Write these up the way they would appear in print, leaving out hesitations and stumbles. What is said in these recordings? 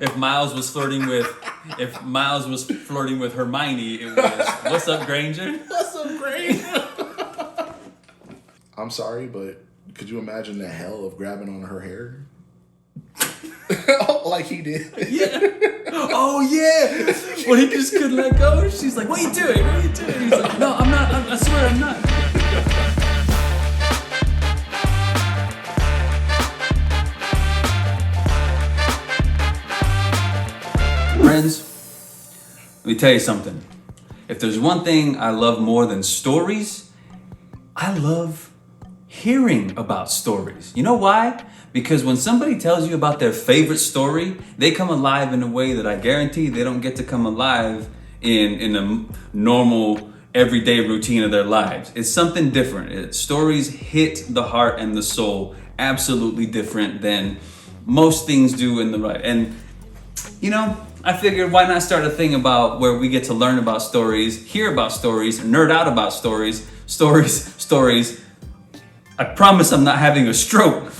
if Miles was flirting with Hermione, it was what's up, Granger? What's up, Granger? I'm sorry, but could you imagine the hell of grabbing on her hair? Like he did. Yeah. Oh yeah. Well, he just couldn't let go. She's like, "What are you doing? What are you doing?" He's like, "No, I'm not. I swear, I'm not." Friends, let me tell you something. If there's one thing I love more than stories, I love hearing about stories. You know why? Because when somebody tells you about their favorite story, they come alive in a way that I guarantee they don't get to come alive in a normal, everyday routine of their lives. It's something different. Stories hit the heart and the soul absolutely different than most things do in the right. And, you know, I figured why not start a thing about where we get to learn about stories, hear about stories, nerd out about stories. I promise I'm not having a stroke.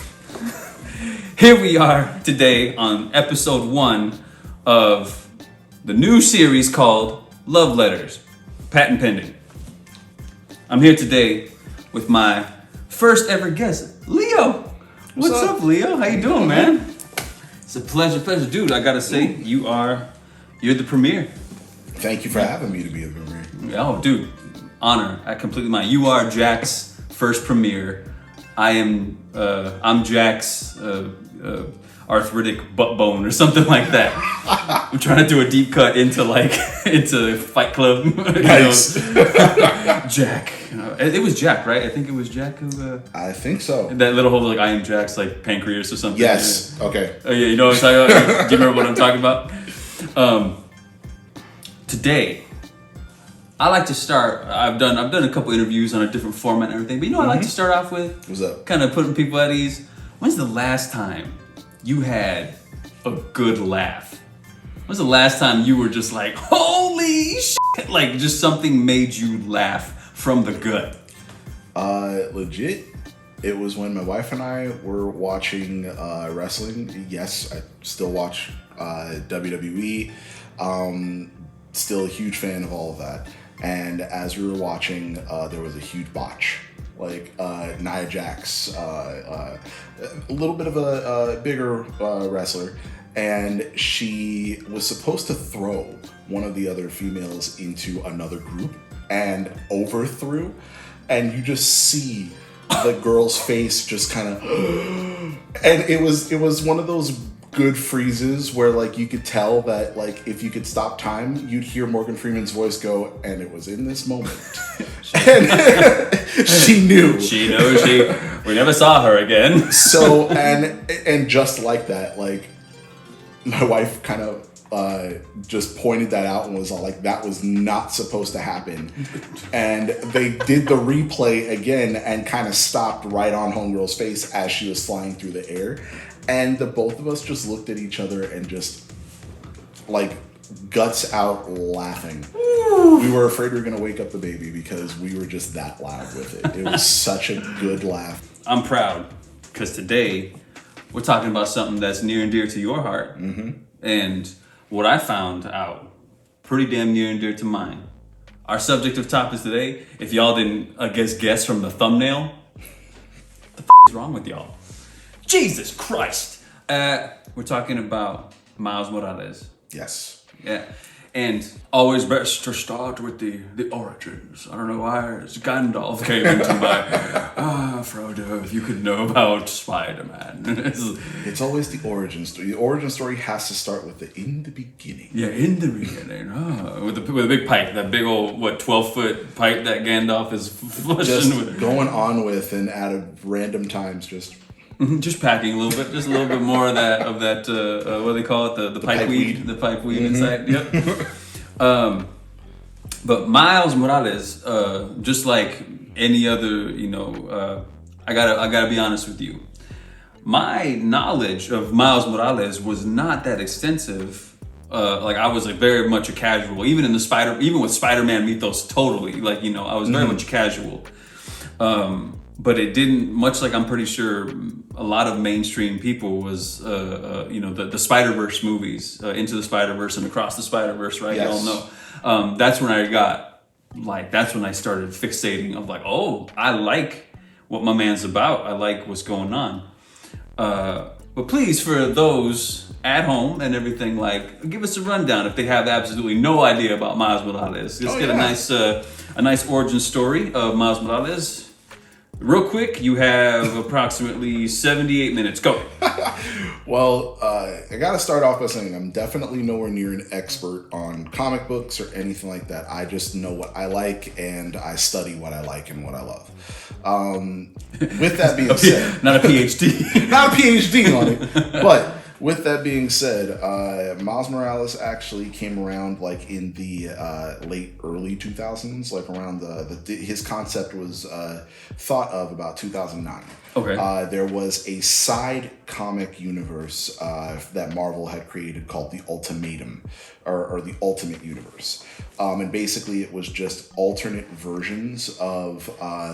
Here we are today on episode 1 of the new series called Love Letters, patent pending. I'm here today with my first ever guest, Leo. What's up, Leo? How you doing, man? It's a pleasure. Dude, I gotta say, you're the premier. Thank you for having me to be the premier. Oh, dude, honor. I completely mind. You are Jack's first premiere. I'm Jack's arthritic butt bone or something like that. I'm trying to do a deep cut into Fight Club. Nice. Jack. It was Jack, right? I think it was Jack who. I think so. That little whole I am Jack's pancreas or something. Yes. Okay. Oh yeah, you know what I'm talking about? Do you remember what I'm talking about? Today, I like to start. I've done a couple interviews on a different format and everything, but you know what I like to start off with? What's up? Kind of putting people at ease. When's the last time you had a good laugh? When's the last time you were just like, holy shit? Like just something made you laugh from the gut? Legit. It was when my wife and I were watching wrestling. Yes, I still watch WWE. Still a huge fan of all of that. And as we were watching, there was a huge botch. Nia Jax, a little bit of a bigger wrestler, and she was supposed to throw one of the other females into another group and overthrew, and you just see the girl's face just kind of, and it was one of those good freezes where you could tell that if you could stop time, you'd hear Morgan Freeman's voice go, and it was in this moment. And she knew. She knows we never saw her again. So, and just like that, my wife kind of just pointed that out and was all that was not supposed to happen. And they did the replay again and kind of stopped right on homegirl's face as she was flying through the air. And the both of us just looked at each other and just guts out laughing. Ooh. We were afraid we were going to wake up the baby because we were just that loud with it. It was such a good laugh. I'm proud because today we're talking about something that's near and dear to your heart. Mm-hmm. And what I found out pretty damn near and dear to mine. Our subject of topics today, if y'all didn't guess from the thumbnail, what the is wrong with y'all? Jesus Christ! We're talking about Miles Morales. Yes. Yeah. And always best to start with the origins. I don't know why it's Gandalf came into my Frodo, if you could know about Spider-Man. It's always the origin story. The origin story has to start with in the beginning. Yeah, in the beginning. With a big pipe, that big old 12-foot pipe that Gandalf is flushing with. Going on with, and at random times just packing a little bit more of that what do they call it, the pipe weed. The pipe weed inside. Yep. But Miles Morales, just like any other, I gotta be honest with you. My knowledge of Miles Morales was not that extensive. I was very much a casual, even with Spider-Man mythos. Totally, I was very much a casual. but it didn't. Much like I'm pretty sure a lot of mainstream people was, the Spider-Verse movies, Into the Spider-Verse and Across the Spider-Verse, right? Yes. Y'all know. That's when I got that's when I started fixating of like, oh, I like what my man's about. I like what's going on. But please, for those at home and everything, like, give us a rundown if they have absolutely no idea about Miles Morales. Let's get a nice origin story of Miles Morales. Real quick, you have approximately 78 minutes. Go. Well, I gotta start off by saying I'm definitely nowhere near an expert on comic books or anything like that. I just know what I like and I study what I like and what I love. With that being said, not a PhD. not a PhD on it, but with that being said, Miles Morales actually came around like in the early 2000s, like around his concept was thought of about 2009. Okay. There was a side comic universe that Marvel had created called the Ultimatum, or the Ultimate Universe. And basically it was just alternate versions of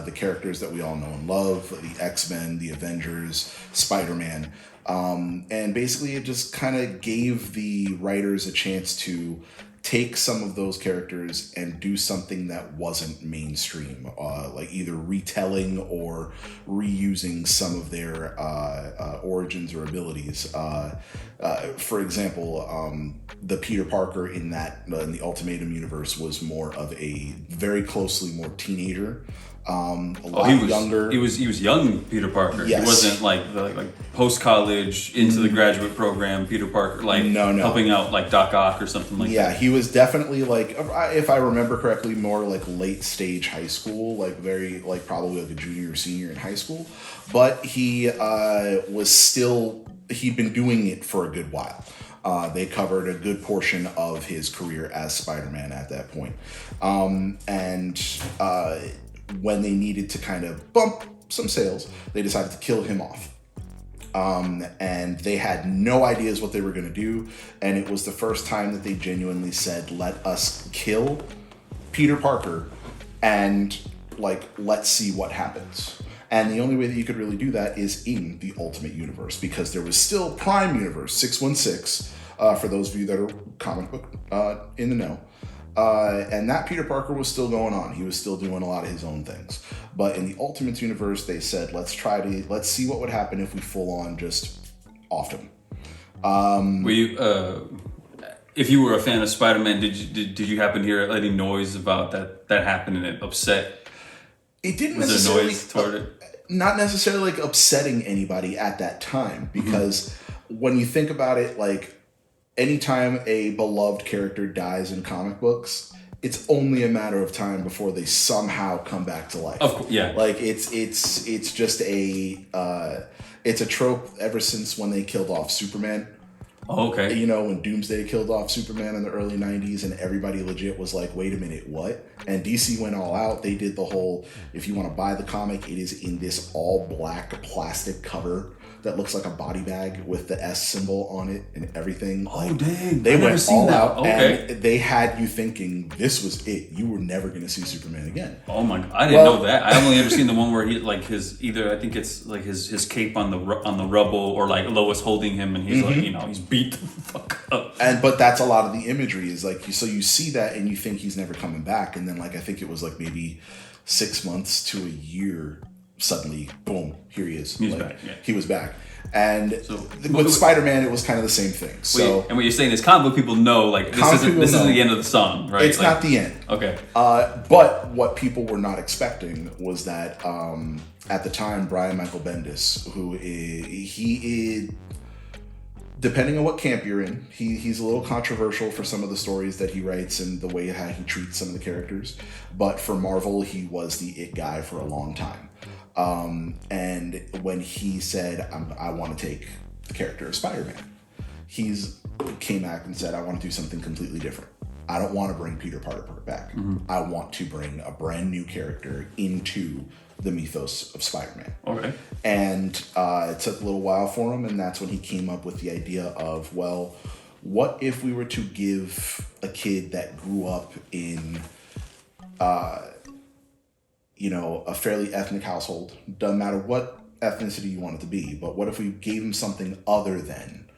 the characters that we all know and love, the X-Men, the Avengers, Spider-Man. And basically it just kind of gave the writers a chance to take some of those characters and do something that wasn't mainstream, like either retelling or reusing some of their origins or abilities. For example, the Peter Parker in the Ultimatum universe was more of a very closely more teenager. Younger. He was young Peter Parker. Yes. He wasn't like post college into the graduate program Peter Parker, No. helping out like Doc Ock or something like that. Yeah, he was definitely like, if I remember correctly, more like late stage high school, like very like probably like a junior or senior in high school. But he he'd been doing it for a good while. They covered a good portion of his career as Spider-Man at that point. When they needed to kind of bump some sales, they decided to kill him off. And they had no ideas what they were going to do. And it was the first time that they genuinely said, let us kill Peter Parker and let's see what happens. And the only way that you could really do that is in the Ultimate Universe, because there was still Prime Universe 616, for those of you that are comic book in the know. And that Peter Parker was still going on. He was still doing a lot of his own things. But in the Ultimate Universe, they said, let's see what would happen if we full on just offed him. If you were a fan of Spider-Man, did you happen to hear any noise about that happened and it upset? It didn't Was necessarily. there noise toward it? Not necessarily like upsetting anybody at that time, because when you think about it, like, anytime a beloved character dies in comic books, it's only a matter of time before they somehow come back to life. Of course, yeah. Like it's just it's a trope ever since when they killed off Superman. Oh, okay. You know, when Doomsday killed off Superman in the early 90s and everybody legit was like, wait a minute, what? And DC went all out. They did the whole, if you want to buy the comic, it is in this all black plastic cover that looks like a body bag with the S symbol on it and everything. Oh, dang. They went all out, okay. and they had you thinking this was it. You were never going to see Superman again. Oh my! I didn't know that. I only ever seen the one where he like his I think it's like his cape on the rubble, or like Lois holding him and he's like he's beat the fuck up. But that's a lot of the imagery is like so you see that and you think he's never coming back, and then like I think it was like maybe 6 months to a year. Suddenly, boom, here he is. He's back, yeah. He was back. And with Spider-Man, it was kind of the same thing. So, and what you're saying is comic book people know, like, this isn't the end of the song, right? It's not the end. Okay. But what people were not expecting was that at the time, Brian Michael Bendis, he is, depending on what camp you're in, he's a little controversial for some of the stories that he writes and the way how he treats some of the characters. But for Marvel, he was the it guy for a long time. And when he said, I want to take the character of Spider-Man, he's came back and said, I want to do something completely different. I don't want to bring Peter Parker back. I want to bring a brand new character into the mythos of Spider-Man. Okay. And it took a little while for him, and that's when he came up with the idea of, well, what if we were to give a kid that grew up in a fairly ethnic household. Doesn't matter what ethnicity you want it to be, but what if we gave him something other than,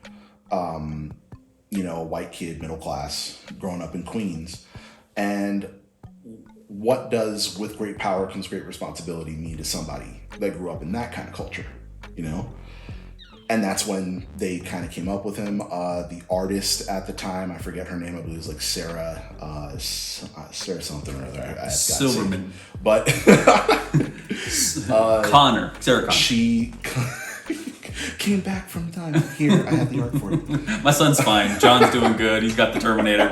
a white kid, middle class, growing up in Queens? And what does with great power comes great responsibility mean to somebody that grew up in that kind of culture, And that's when they kind of came up with him. The artist at the time, I forget her name, I believe it was like Sarah something or other. Silverman. But Sarah Connor. She came back from time. Here, I have the art for you. My son's fine. John's doing good. He's got the Terminator.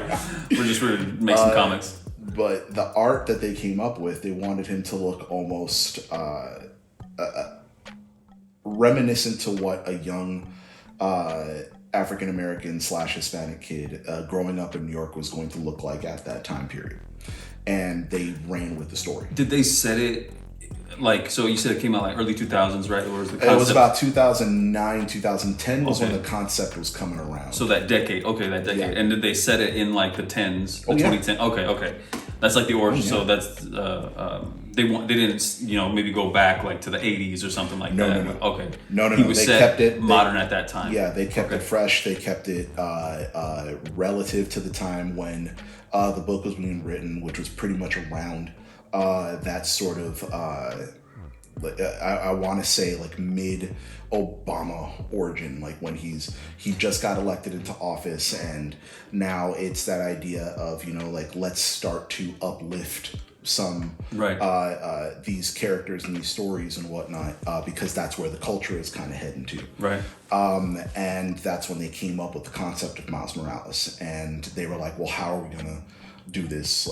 We're just ready to make some comics. But the art that they came up with, they wanted him to look almost reminiscent to what a young African American / Hispanic kid growing up in New York was going to look like at that time period. And they ran with the story. Did they set it so you said it came out like early 2000s, right? Or was the concept? It was about 2009, 2010 was when the concept was coming around. So that decade. Yeah. And did they set it in like the 10s, the 2010? Okay. That's like the origin. So that's they didn't maybe go back like to the 80s or something like that. No. Okay. No. He was they kept it modern at that time. Yeah, they kept it fresh. They kept it relative to the time when the book was being written, which was pretty much around that sort of I want to say like mid Obama origin, like when he just got elected into office, and now it's that idea of let's start to uplift some these characters and these stories and whatnot, because that's where the culture is kind of heading to. Right. And that's when they came up with the concept of Miles Morales, and they were like, well, how are we gonna do this?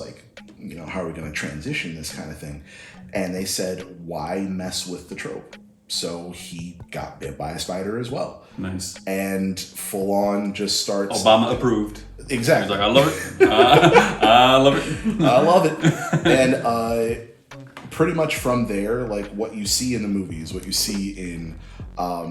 How are we gonna transition this kind of thing? And they said, why mess with the trope? So he got bit by a spider as well. Nice. And full on just starts. Obama approved. Exactly. He's like, I love it. I love it. I love it. And pretty much from there, like what you see in the movies, what you see in a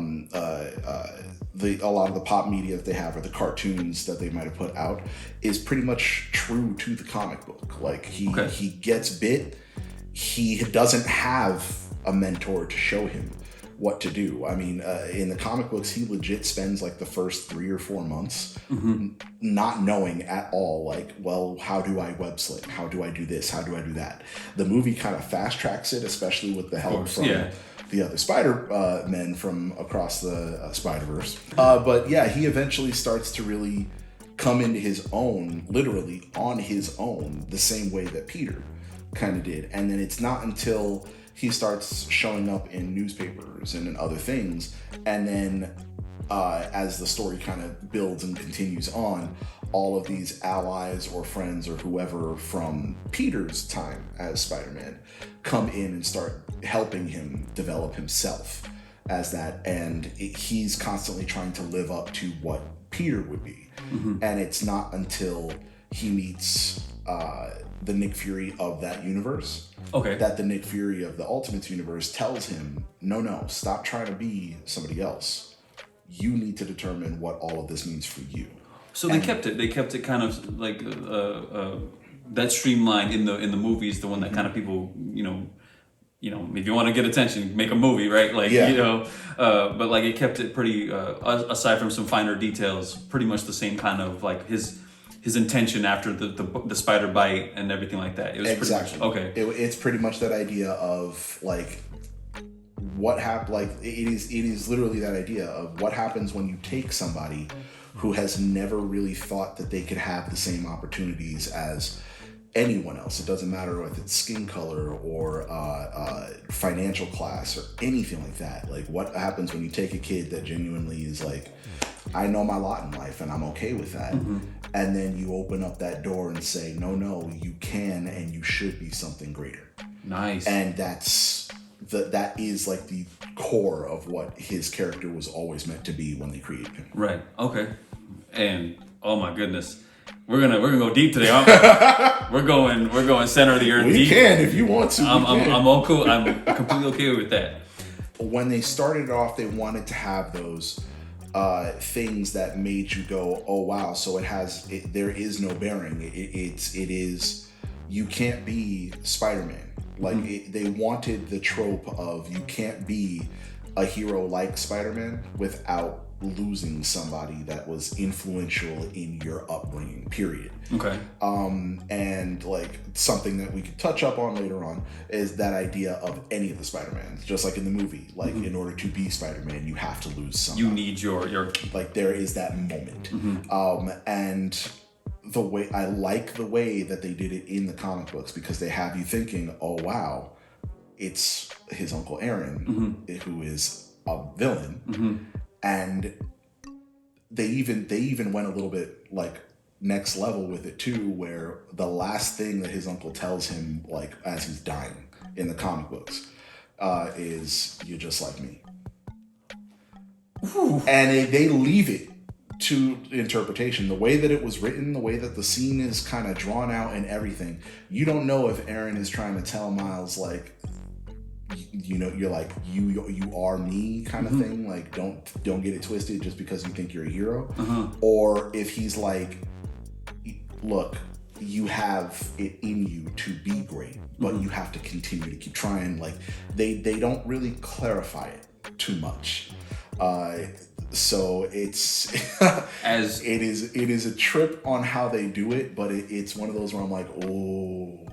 lot of the pop media that they have, or the cartoons that they might have put out, is pretty much true to the comic book. Like he gets bit. He doesn't have a mentor to show him what to do. I mean, in the comic books, he legit spends like the first 3 or 4 months not knowing at all, like, well, how do I web sling? How do I do this? How do I do that? The movie kind of fast tracks it, especially with the help from the other Spider-Men from across the Spider-Verse. But yeah, he eventually starts to really come into his own, literally on his own, the same way that Peter kind of did. And then it's not until he starts showing up in newspapers and in other things, and then as the story kind of builds and continues on, all of these allies or friends or whoever from Peter's time as Spider-Man come in and start helping him develop himself as that, and he's constantly trying to live up to what Peter would be. And it's not until he meets the Nick Fury of that universe, that the Nick Fury of the Ultimates universe tells him, no, stop trying to be somebody else. You need to determine what all of this means for you. So they kept it kind of like that streamlined in the movies, the one that kind of people, if you want to get attention, make a movie, right? But like it kept it pretty, aside from some finer details, pretty much the same kind of like his intention after the spider bite and everything like that. It was exactly pretty much, okay. It's pretty much that idea of like what happened. Like it is literally that idea of what happens when you take somebody who has never really thought that they could have the same opportunities as anyone else. It doesn't matter if it's skin color or financial class or anything like that. Like what happens when you take a kid that genuinely is like, I know my lot in life and I'm okay with that. And then you open up that door and say, no, you can and you should be something greater. Nice. And that is like the core of what his character was always meant to be when they created him. Right. Okay. And oh my goodness, we're gonna go deep today. We're going center of the earth. We can if you want to. I'm all cool. I'm completely okay with that. When they started off, they wanted to have those things that made you go, oh wow, so there is no bearing. It is you can't be Spider-Man. Like they wanted the trope of you can't be a hero like Spider-Man without losing somebody that was influential in your upbringing, period. Okay. And like something that we could touch up on later on is that idea of any of the Spider-Mans, just like in the movie. Like in order to be Spider-Man, you have to lose somebody. You need your like there is that moment. And the way I like the way that they did it in the comic books, because they have you thinking, oh wow, it's his Uncle Aaron who is a villain. And they even went a little bit like next level with it too, where the last thing that his uncle tells him, like as he's dying in the comic books, is "You're just like me." Ooh. And they leave it to interpretation. The way that it was written, the way that the scene is kind of drawn out and everything, you don't know if Aaron is trying to tell Miles like, you know, you're like you are me kind of thing, like don't get it twisted just because you think you're a hero, or if he's like, look, you have it in you to be great, but you have to continue to keep trying. Like they don't really clarify it too much, so it's as it is a trip on how they do it, but it's one of those where I'm like, oh.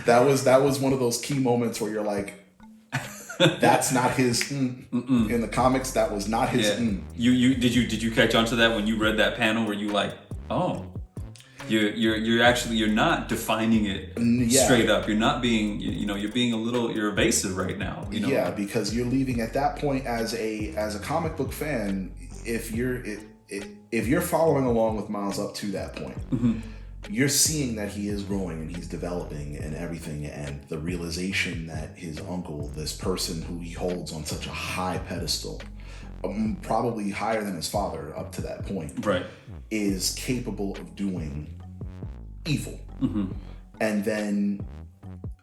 that was one of those key moments where you're like, that's not his in the comics. That was not his. Did you catch on to that when you read that panel where you like, oh, you're not defining it straight up. You're not being, you're being you're evasive right now. Yeah, because you're leaving at that point as a comic book fan. If you're following along with Miles up to that point. You're seeing that he is growing and he's developing and everything, and the realization that his uncle, this person who he holds on such a high pedestal, probably higher than his father up to that point, right, is capable of doing evil. And then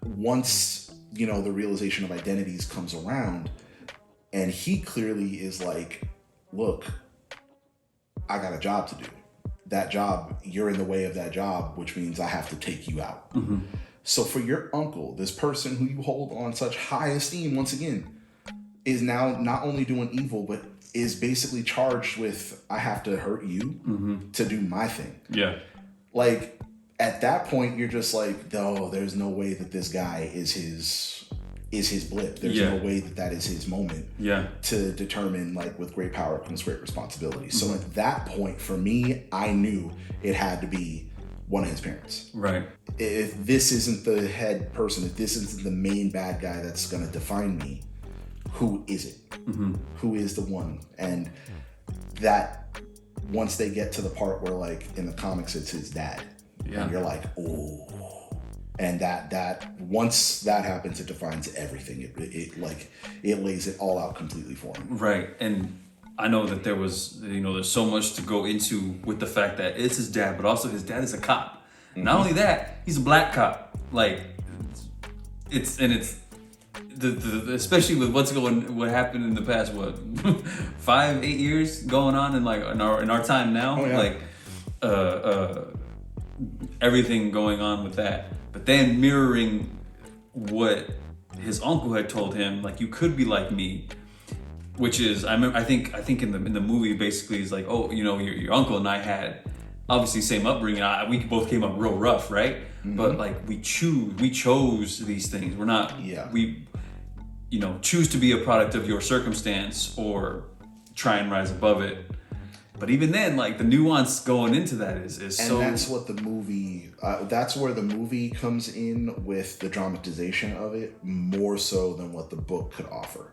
once, the realization of identities comes around, and he clearly is like, look, I got a job to do. That job, you're in the way of that job, which means I have to take you out. So for your uncle, this person who you hold on such high esteem, once again, is now not only doing evil, but is basically charged with, I have to hurt you to do my thing. Yeah. Like, at that point, you're just like, no, there's no way that this guy is his blip. There's no way that is his moment to determine, like, with great power comes great responsibility. So at that point, for me, I knew it had to be one of his parents. Right. If this isn't the head person, if this isn't the main bad guy that's going to define me, who is it? Who is the one? And that, once they get to the part where, like, in the comics, it's his dad. And you're like, oh. And that once that happens, it defines everything. It lays it all out completely for him. Right. And I know that there's so much to go into with the fact that it's his dad, but also his dad is a cop. Not only that, he's a black cop. Like, it's especially with what happened in the past 5-8 years going on in our time now. Oh, yeah. Like everything going on with that. But then mirroring what his uncle had told him, like, you could be like me, which is, I think in the movie basically is like, oh, your uncle and I had obviously same upbringing. We both came up real rough, right? But like we chose these things. We're not. Yeah. We, choose to be a product of your circumstance or try and rise above it. But even then, like, the nuance going into that is so... And that's what the movie... that's where the movie comes in with the dramatization of it, more so than what the book could offer.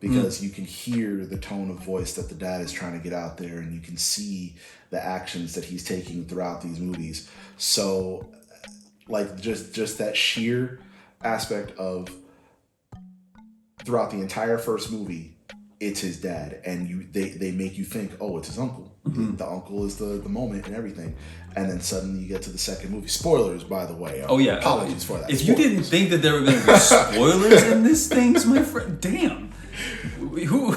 Because you can hear the tone of voice that the dad is trying to get out there, and you can see the actions that he's taking throughout these movies. So, like, just that sheer aspect of... Throughout the entire first movie, it's his dad, and they make you think, oh, it's his uncle. The uncle is the moment and everything, and then suddenly you get to the second movie. Spoilers, by the way. Oh yeah, apologies for that. If you didn't think that there were going to be spoilers in this thing, my friend, damn. Who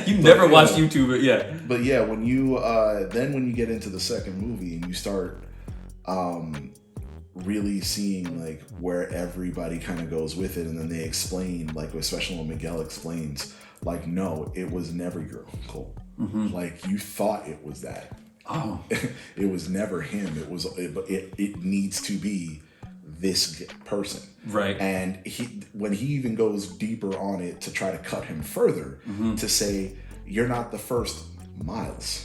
you never watched YouTube, but yeah. But yeah, when you get into the second movie and you start really seeing like where everybody kind of goes with it, and then they explain, like especially when Miguel explains, like, no, it was never your uncle. Like, you thought it was that. Oh. It was never him. It needs to be this person. Right. And when he even goes deeper on it to try to cut him further, to say, you're not the first Miles.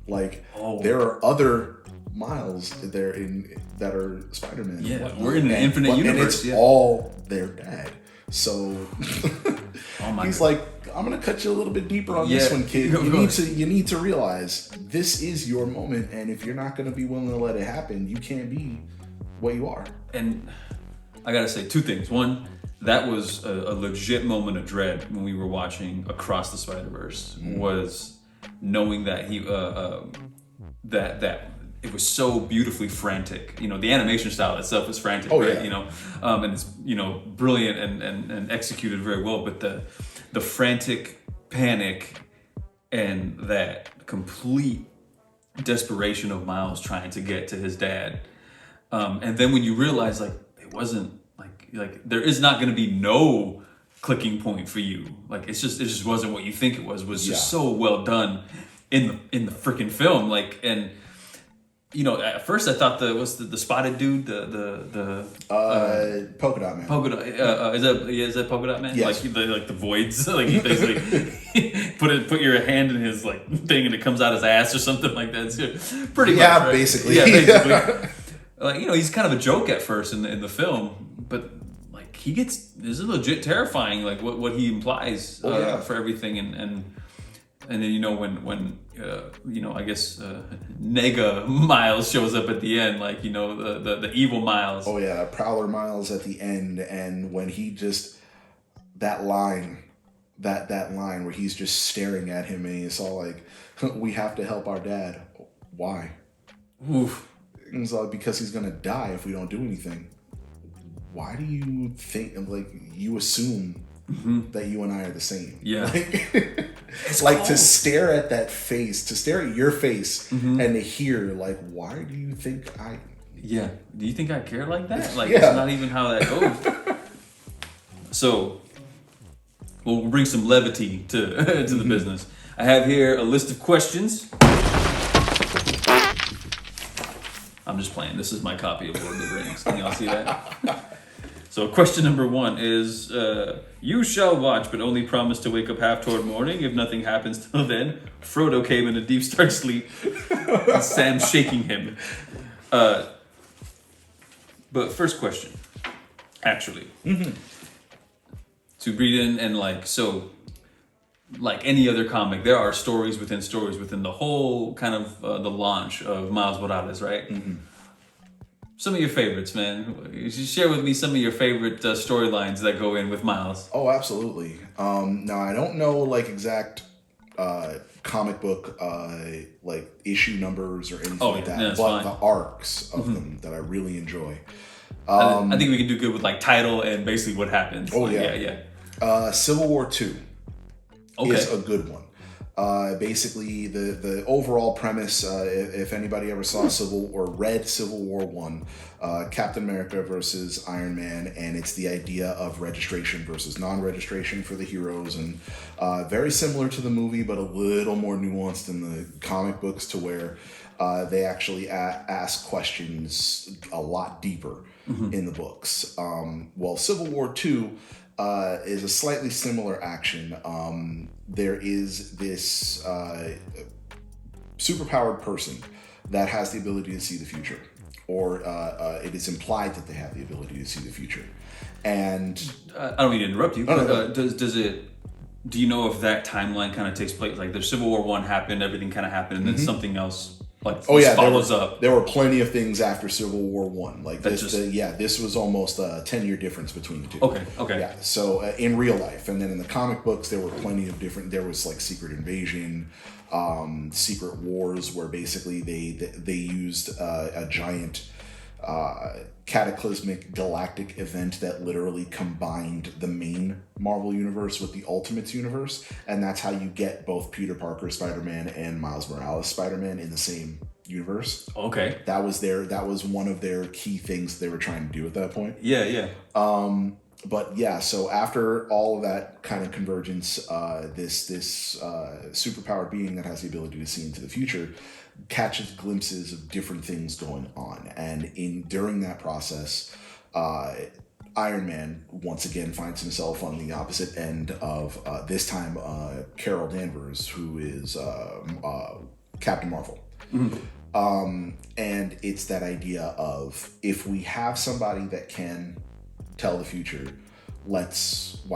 Like, there are other Miles that are Spider-Man. Yeah, we're in an infinite universe. And it's all their dad. So he's God. like, I'm gonna cut you a little bit deeper on this one, kid. You need to realize this is your moment, and if you're not gonna be willing to let it happen, you can't be what you are. And I gotta say two things. One, that was a legit moment of dread when we were watching Across the Spider-Verse, was knowing that he that it was so beautifully frantic. You know, the animation style itself was frantic, right? Yeah. You know, and it's, you know, brilliant and executed very well. But the frantic panic and that complete desperation of Miles trying to get to his dad, and then when you realize, like, it wasn't like there is not going to be no clicking point for you. Like, it just wasn't what you think it was. Just so well done in the freaking film. Like, and you know, at first I thought the spotted dude, the Polka Dot Man. Polka Dot, is that Polka Dot Man? Yes. Like the voids, like he basically put your hand in his like thing and it comes out his ass or something like that. It's pretty much, right? Basically. Yeah, basically. Like, you know, he's kind of a joke at first in the film, but like this is legit terrifying. Like what he implies for everything, and then, you know, when you know, I guess Nega Miles shows up at the end, like, you know, the evil Miles. Oh yeah, Prowler Miles at the end, and when he just that line where he's just staring at him and he's all like, "We have to help our dad." Why? Oof. It's like, because he's gonna die if we don't do anything. Why do you think, like, you assume that you and I are the same? Yeah. Like, it's like cold. To stare at that face, to stare at your face, and to hear, like, why do you think I? Yeah. Do you think I care like that? Like, Yeah. it's not even how that goes. So, we'll bring some levity to the business. I have here a list of questions. I'm just playing. This is my copy of Lord of the Rings. Can y'all see that? So question number 1 is, you shall watch, but only promise to wake up half toward morning. If nothing happens till then, Frodo came in a deep start sleep. Sam shaking him. But first question, actually. To read in and like, so like any other comic, there are stories within the whole kind of the launch of Miles Morales, right? Some of your favorites, man. You should share with me some of your favorite storylines that go in with Miles. Oh, absolutely. Now I don't know like exact comic book like issue numbers or anything like that, that's but fine. the arcs of them that I really enjoy. I think we can do good with like title and basically what happens. Oh, like, yeah. Civil War 2 is a good one. Basically, the overall premise, if anybody ever saw read Civil War 1, Captain America versus Iron Man, and it's the idea of registration versus non-registration for the heroes, and very similar to the movie, but a little more nuanced in the comic books, to where they actually ask questions a lot deeper in the books. Well, Civil War 2 is a slightly similar action. There is this superpowered person that has the ability to see the future, or it is implied that they have the ability to see the future. And I don't mean to interrupt you, but no. does it? Do you know if that timeline kind of takes place? Like the Civil War 1 happened, everything kind of happened, and then something else like follows up. There were plenty of things after Civil War 1. Like That's this was almost a 10-year difference between the two. Okay. Yeah. So in real life, and then in the comic books, there were plenty of different. There was like Secret Invasion, Secret Wars, where basically they used a giant cataclysmic galactic event that literally combined the main Marvel universe with the Ultimates universe, and that's how you get both Peter Parker Spider-Man and Miles Morales Spider-Man in the same universe. Okay. That was one of their key things they were trying to do at that point. Yeah. But yeah, so after all of that kind of convergence, this superpowered being that has the ability to see into the future catches glimpses of different things going on, and during that process, Iron Man once again finds himself on the opposite end of this time Carol Danvers, who is Captain Marvel. And it's that idea of, if we have somebody that can tell the future, why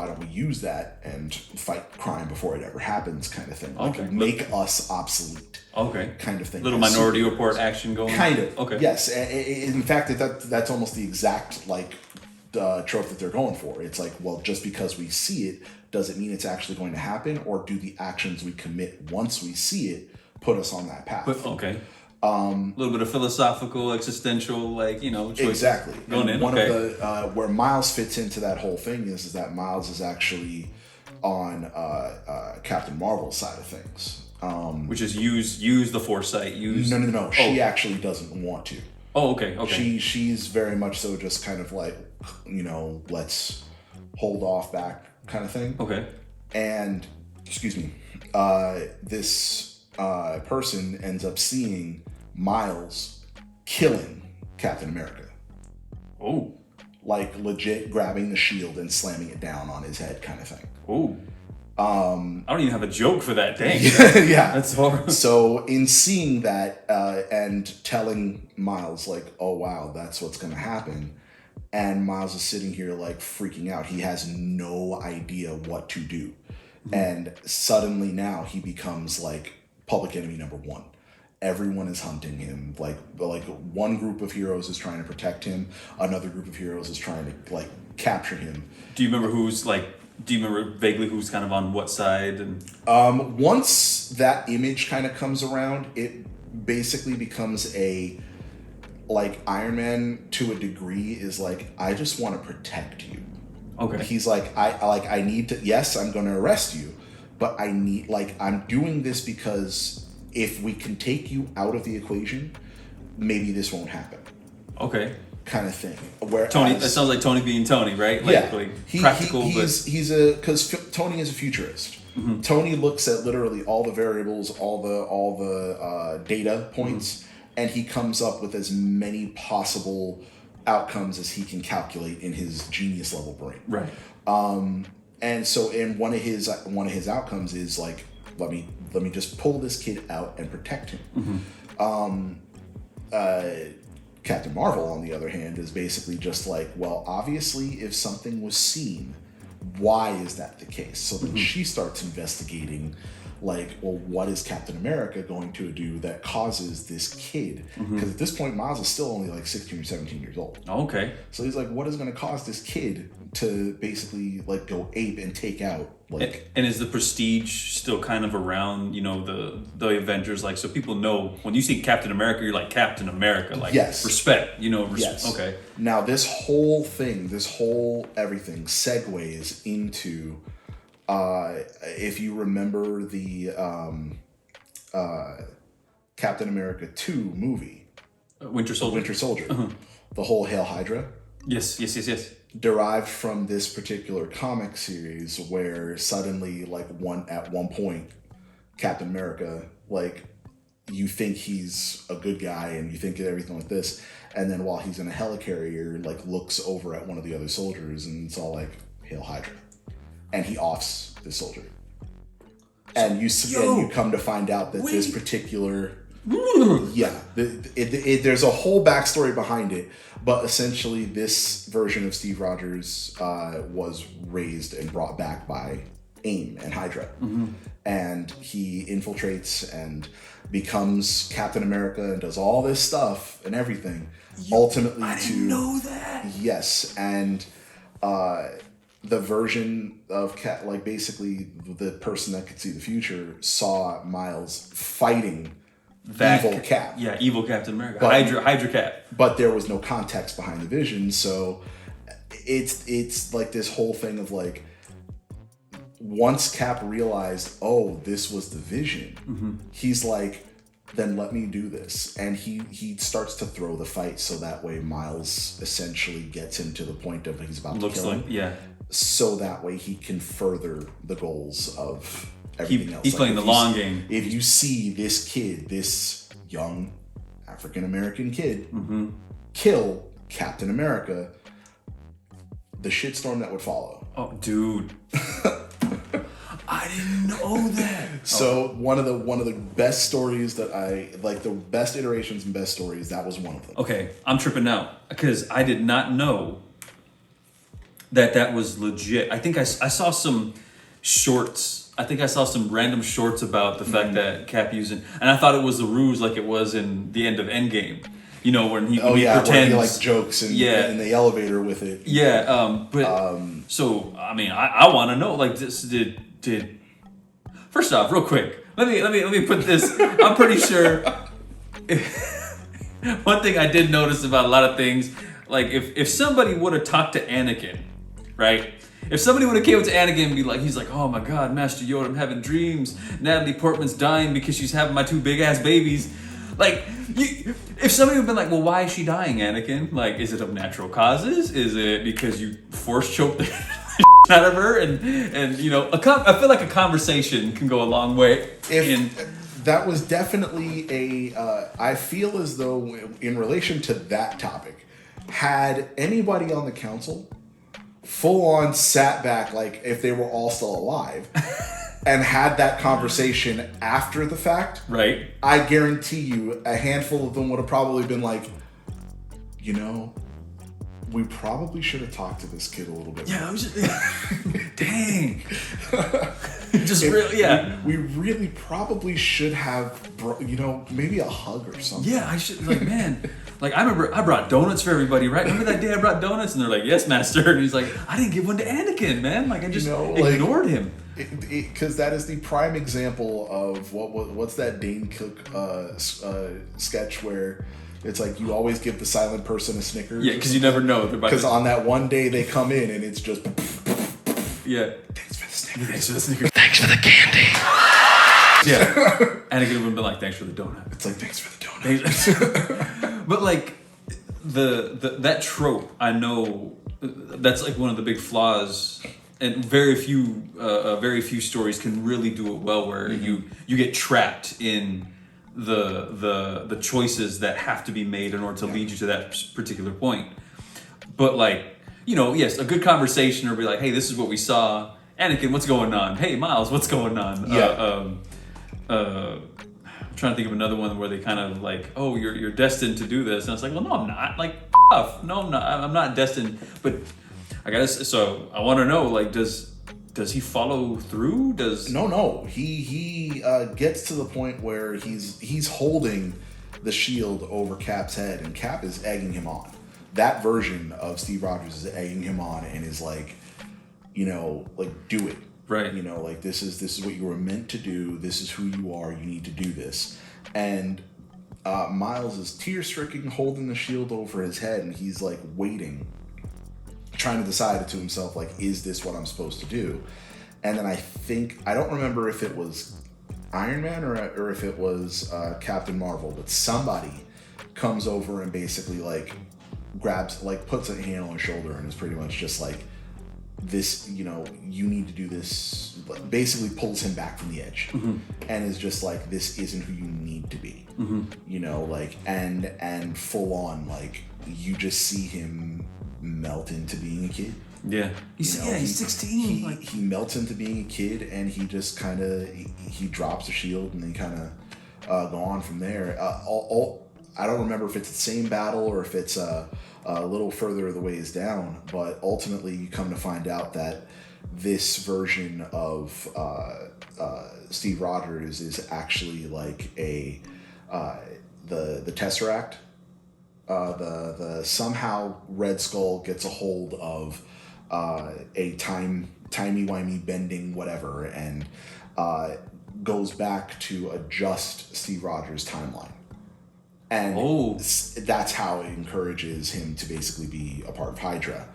don't we use that and fight crime before it ever happens, kind of thing. Like, make us obsolete. Okay. Kind of thing. Little Minority Report action going. Kind of. Okay. Yes. In fact, that's almost the exact trope that they're going for. It's like, well, just because we see it, does it mean it's actually going to happen, or do the actions we commit once we see it put us on that path? Okay. A little bit of philosophical, existential, choices. Exactly. Going in. One of the where Miles fits into that whole thing is that Miles is actually on Captain Marvel's side of things. Which is use the foresight. No. She actually doesn't want to. Oh, okay. She's very much so just kind of like, let's hold off back kind of thing. Okay. And, excuse me, this person ends up seeing Miles killing Captain America. Oh. Like, legit grabbing the shield and slamming it down on his head kind of thing. Oh. I don't even have a joke for that. Dang. Yeah. That's horrible. So in seeing that and telling Miles, like, oh, wow, that's what's going to happen. And Miles is sitting here, like, freaking out. He has no idea what to do. Mm-hmm. And suddenly now he becomes, like, public enemy number one. Everyone is hunting him. Like one group of heroes is trying to protect him. Another group of heroes is trying to, like, capture him. Do you remember vaguely who's kind of on what side? And once that image kind of comes around, it basically becomes Iron Man to a degree is like, I just want to protect you. Okay. He's like, I need to, yes, I'm going to arrest you, but I'm doing this because if we can take you out of the equation, maybe this won't happen. Okay. Kind of thing. Whereas, Tony, that sounds like Tony being Tony, right? Practical, because Tony is a futurist. Mm-hmm. Tony looks at literally all the variables, all the data points, and he comes up with as many possible outcomes as he can calculate in his genius level brain. Right. And so, in one of his outcomes is like, let me just pull this kid out and protect him. Mm-hmm. Captain Marvel, on the other hand, is basically just like, well, obviously, if something was seen, why is that the case? So then she starts investigating, like, well, what is Captain America going to do that causes this kid? Because at this point, Miles is still only like 16 or 17 years old. Okay. So he's like, what is going to cause this kid to basically, like, go ape and take out, like... And is the prestige still kind of around, the Avengers? Like, so people know, when you see Captain America, you're like, Captain America. Like, yes. Respect. Yes. Okay. Now, this whole everything segues into... if you remember the Captain America 2 movie, Winter Soldier, the whole Hail Hydra, yes, derived from this particular comic series, where suddenly, at one point, Captain America, like, you think he's a good guy and you think everything like this, and then while he's in a helicarrier, like, looks over at one of the other soldiers and it's all like, Hail Hydra. And he offs the soldier. And you come to find out that this particular... Yeah. There's a whole backstory behind it. But essentially, this version of Steve Rogers was raised and brought back by AIM and Hydra. Mm-hmm. And he infiltrates and becomes Captain America and does all this stuff and everything. Ultimately, I didn't know that. Yes. And... the version of basically the person that could see the future saw Miles fighting evil Cap. Yeah, evil Captain America. Hydra Cap. But there was no context behind the vision, so it's like this whole thing of like, once Cap realized, oh, this was the vision, he's like, then let me do this. And he starts to throw the fight so that way Miles essentially gets him to the point of he's about to kill him. Yeah. So that way he can further the goals of everything else. He's playing the long game. If you see this kid, this young African-American kid, kill Captain America, the shitstorm that would follow. Oh, dude. I didn't know that. So one of the best stories that I like, the best iterations and best stories, that was one of them. Okay, I'm tripping out because I did not know that was legit. I think I saw some shorts. I think I saw some random shorts about the fact that Cap using, and I thought it was a ruse like it was in the end of Endgame. You know, when he pretends, where he like jokes in the elevator with it. Yeah, so I mean, I want to know, like, this did. First off, real quick, let me put this. I'm pretty sure. One thing I did notice about a lot of things, like if somebody would have talked to Anakin, right? If somebody would have came up to Anakin and be like, he's like, oh my God, Master Yoda, I'm having dreams. Natalie Portman's dying because she's having my 2 big ass babies. Like, if somebody would have been like, well, why is she dying, Anakin? Like, is it of natural causes? Is it because you force choked the out of her? And you know, I feel like a conversation can go a long way. That was definitely I feel as though in relation to that topic, had anybody on the council full on sat back, like if they were all still alive, and had that conversation after the fact, right? I guarantee you a handful of them would have probably been like, you know, we probably should have talked to this kid a little bit more. Yeah, I was just, dang. We really probably should have, you know, maybe a hug or something. Yeah, I should, like, man. Like, I remember I brought donuts for everybody, right? Remember that day I brought donuts? And they're like, yes, master. And he's like, I didn't give one to Anakin, man. Like, I just ignored him. Because that is the prime example of what's that Dane Cook sketch where it's like you always give the silent person a Snickers. Yeah, because you never know. Because on that one day they come in and it's just... Yeah. Thanks for the Snickers. Thanks for the Snickers. Thanks for the candy. Yeah. Anakin would have been like, thanks for the donut. It's like, thanks for the donut. But like, that trope, I know, that's like one of the big flaws. And very few stories can really do it well, where you get trapped in the choices that have to be made in order to lead you to that particular point. But like, you know, yes, a good conversation or be like, hey, this is what we saw. Anakin, what's going on? Hey, Miles, what's going on? Yeah. I'm trying to think of another one where they kind of like, oh, you're destined to do this. And I was like, well, no, I'm not. Like, off. No, I'm not. I'm not destined. But I guess, so I want to know, like, does he follow through? No. He gets to the point where he's holding the shield over Cap's head, and Cap is egging him on. That version of Steve Rogers is egging him on and is like, you know, like, do it. Right. You know, like, this is what you were meant to do. This is who you are. You need to do this. And Miles is tear-stricken, holding the shield over his head, and he's like waiting, trying to decide to himself, like, is this what I'm supposed to do? And then I don't remember if it was Iron Man or if it was Captain Marvel, but somebody comes over and basically like grabs, like puts a hand on his shoulder and is pretty much just like, this, you know, you need to do this, basically pulls him back from the edge, and is just like, this isn't who you need to be, you know, like, and full on, like, you just see him melt into being a kid. Yeah, he's 16. He melts into being a kid, and he just kind of he drops the shield, and they kind of go on from there. I don't remember if it's the same battle or if it's a little further the ways down, but ultimately you come to find out that this version of Steve Rogers is actually like the Tesseract. The somehow Red Skull gets a hold of a timey-wimey bending whatever, and goes back to adjust Steve Rogers' timeline. And that's how it encourages him to basically be a part of Hydra.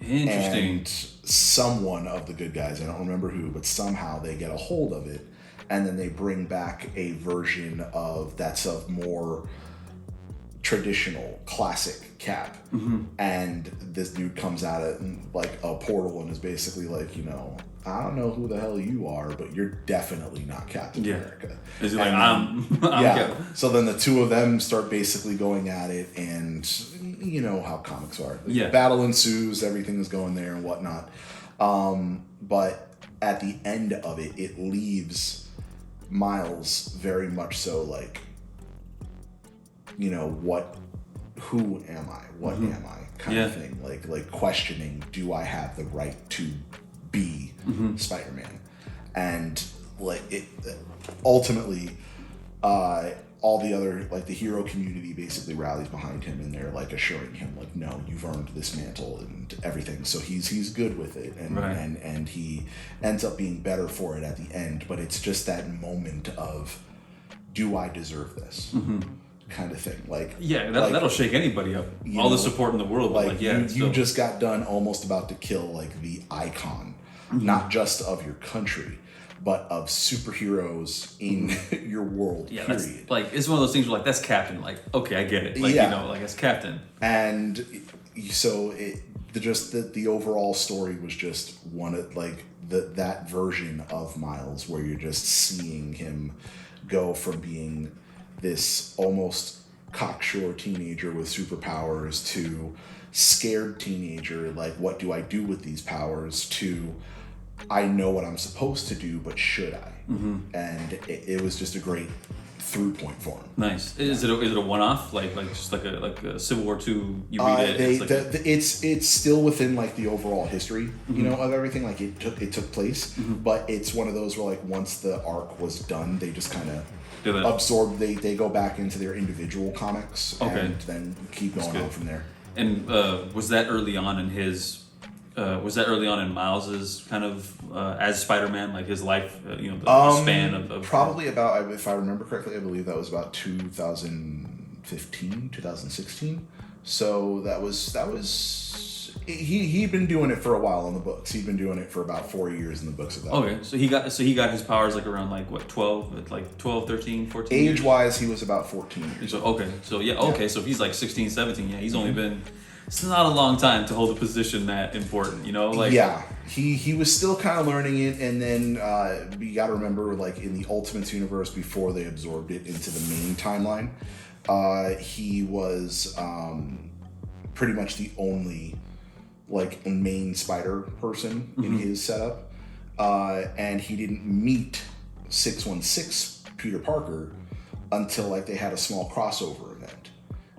Interesting. And someone of the good guys, I don't remember who, but somehow they get a hold of it and then they bring back a version that's a more traditional classic Cap, and this dude comes out at like a portal and is basically like, I don't know who the hell you are, but you're definitely not Captain America. Is he like, I'm Cap. So then the two of them start basically going at it, and you know how comics are. Battle ensues, everything is going there and whatnot. But at the end of it, it leaves Miles very much so like, who am I? What am I? Kind of thing. Like questioning, do I have the right to be Spider-Man? And like it ultimately, all the other, like the hero community basically rallies behind him, and they're like assuring him like, no, you've earned this mantle and everything. So he's good with it, and he ends up being better for it at the end. But it's just that moment of, do I deserve this? Kind of thing. Like, that'll shake anybody up. All the support in the world, like you just got done almost about to kill like the icon, not just of your country, but of superheroes in your world. Yeah, period. That's, like, it's one of those things where like, that's Captain. Like, okay, I get it. Like, like it's Captain. And so the overall story was just one of like that version of Miles where you're just seeing him go from being this almost cocksure teenager with superpowers to scared teenager, like, what do I do with these powers, to I know what I'm supposed to do, but should I? And it was just a great through point for him. Nice. Is it a one-off, like just like a Civil War II? You read it. It's still within like the overall history, of everything. Like it took place, but it's one of those where like once the arc was done, they just kind of absorb. They go back into their individual comics and then keep going on from there. And was that early on in his? Was that early on in Miles's kind of as Spider-Man, like his life, the span of probably about, if I remember correctly, I believe that was about 2015, 2016. So that was he'd been doing it for a while in the books. He'd been doing it for about 4 years in the books of that. Okay, so he got his powers like around like what 12, like 12, 13, 14. Age wise, he was about 14 years. So so if he's like 16, 17, he's only been. It's not a long time to hold a position that important, Like, he was still kind of learning it, and then you got to remember, like in the Ultimates universe, before they absorbed it into the main timeline, he was pretty much the only like main spider person in his setup, and he didn't meet 616 Peter Parker until like they had a small crossover event.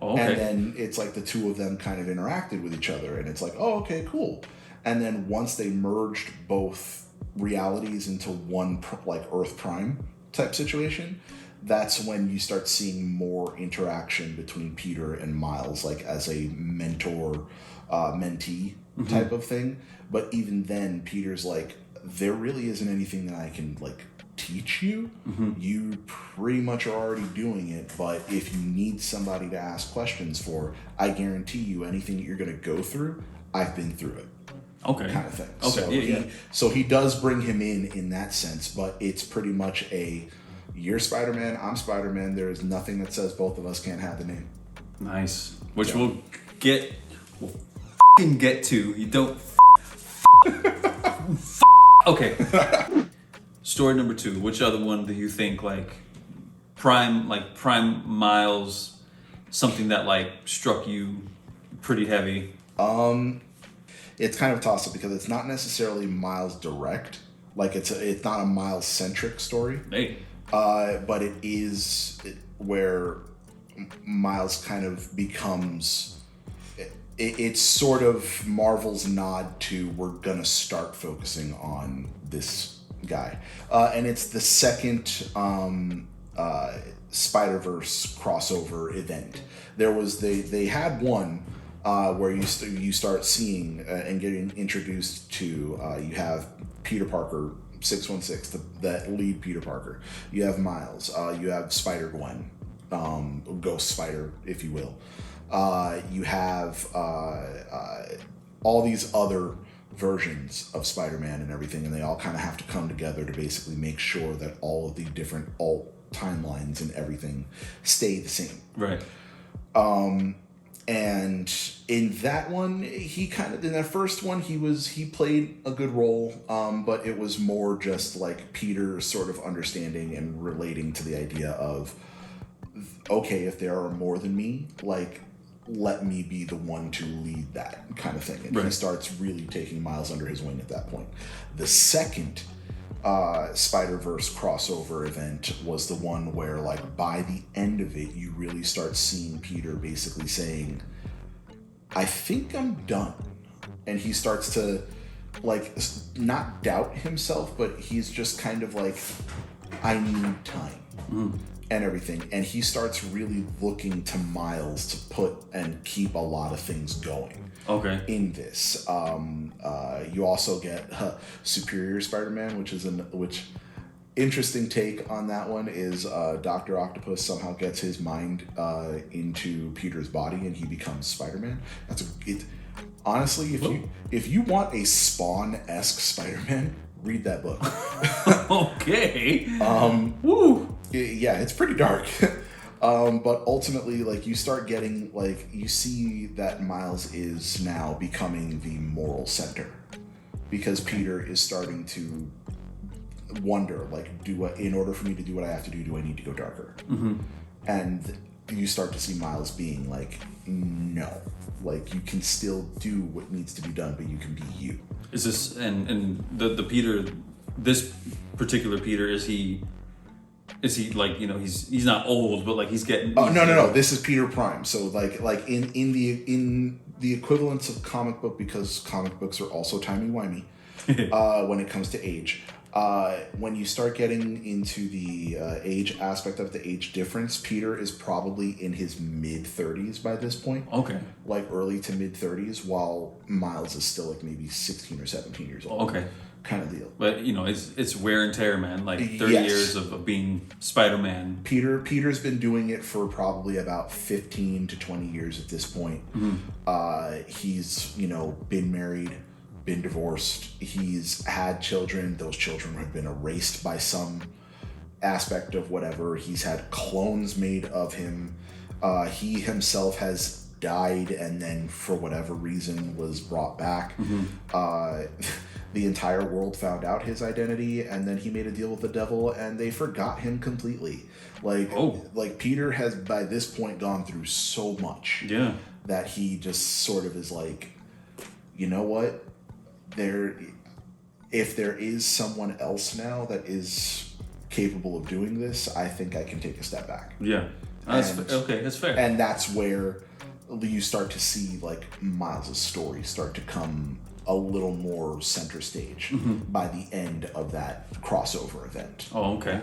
Oh, okay. And then it's like the two of them kind of interacted with each other, and it's like, oh, okay, cool. And then once they merged both realities into one like Earth Prime type situation, that's when you start seeing more interaction between Peter and Miles, like as a mentor mentee type of thing. But even then, Peter's like, there really isn't anything that I can like teach you. You pretty much are already doing it, but if you need somebody to ask questions for, I guarantee you anything that you're going to go through, I've been through it. Okay. Kind of thing. Okay. So he does bring him in that sense, but it's pretty much you're Spider-Man, I'm Spider-Man, there is nothing that says both of us can't have the name. Nice. Which we'll get to. You don't okay. Story number 2. Which other one do you think like prime Miles, something that like struck you pretty heavy? It's kind of a toss-up because it's not necessarily Miles direct. Like it's not a Miles centric story. Hey. But it is where Miles kind of becomes. It's sort of Marvel's nod to, we're gonna start focusing on this guy, and it's the second Spider-Verse crossover event. There was they had one where you start seeing and getting introduced to. You have Peter Parker, 616, the lead Peter Parker. You have Miles. You have Spider-Gwen, Ghost Spider, if you will. You have all these other versions of Spider-Man and everything, and they all kind of have to come together to basically make sure that all of the different alt timelines and everything stay the same. Right. And in that one, in that first one, he played a good role, but it was more just like Peter sort of understanding and relating to the idea of, okay, if there are more than me, like, let me be the one to lead that kind of thing. And he starts really taking Miles under his wing at that point. The second Spider-Verse crossover event was the one where, like, by the end of it, you really start seeing Peter basically saying, I think I'm done. And he starts to, like, not doubt himself, but he's just kind of like, I need time and everything. And he starts really looking to Miles to put and keep a lot of things going. Okay. In this, you also get Superior Spider-Man, which interesting take on that one is Dr. Octopus somehow gets his mind into Peter's body and he becomes Spider-Man. Honestly, if you want a Spawn-esque Spider-Man, read that book. Okay. Woo. Yeah, it's pretty dark. But ultimately, like, you start getting, like, you see that Miles is now becoming the moral center because Peter is starting to wonder, like, in order for me to do what I have to do I need to go darker? And you start to see Miles being like, no, like, you can still do what needs to be done, but you can be you. Is this and the Peter, this particular Peter, is he like, you know, he's not old, but like he's getting? Oh, no. This is Peter Prime. So like in the equivalence of comic book, because comic books are also timey-wimey when it comes to age. When you start getting into the age aspect of the age difference, Peter is probably in his mid-30s by this point. Okay. Like early to mid-30s, while Miles is still like maybe 16 or 17 years old. Okay. Kind of deal. But, you know, it's wear and tear, man. Like 30 years of being Spider-Man. Peter's been doing it for probably about 15 to 20 years at this point. He's, you know, been married, been divorced. He's had children. Those children have been erased by some aspect of whatever. He's had clones made of him. He himself has died and then for whatever reason was brought back. The entire world found out his identity, and then he made a deal with the devil and they forgot him completely. Like Peter has by this point gone through so much that he just sort of is like, you know what, if there is someone else now that is capable of doing this, I think I can take a step back. That's fair. And that's where you start to see like Miles' story start to come a little more center stage by the end of that crossover event. Oh, okay.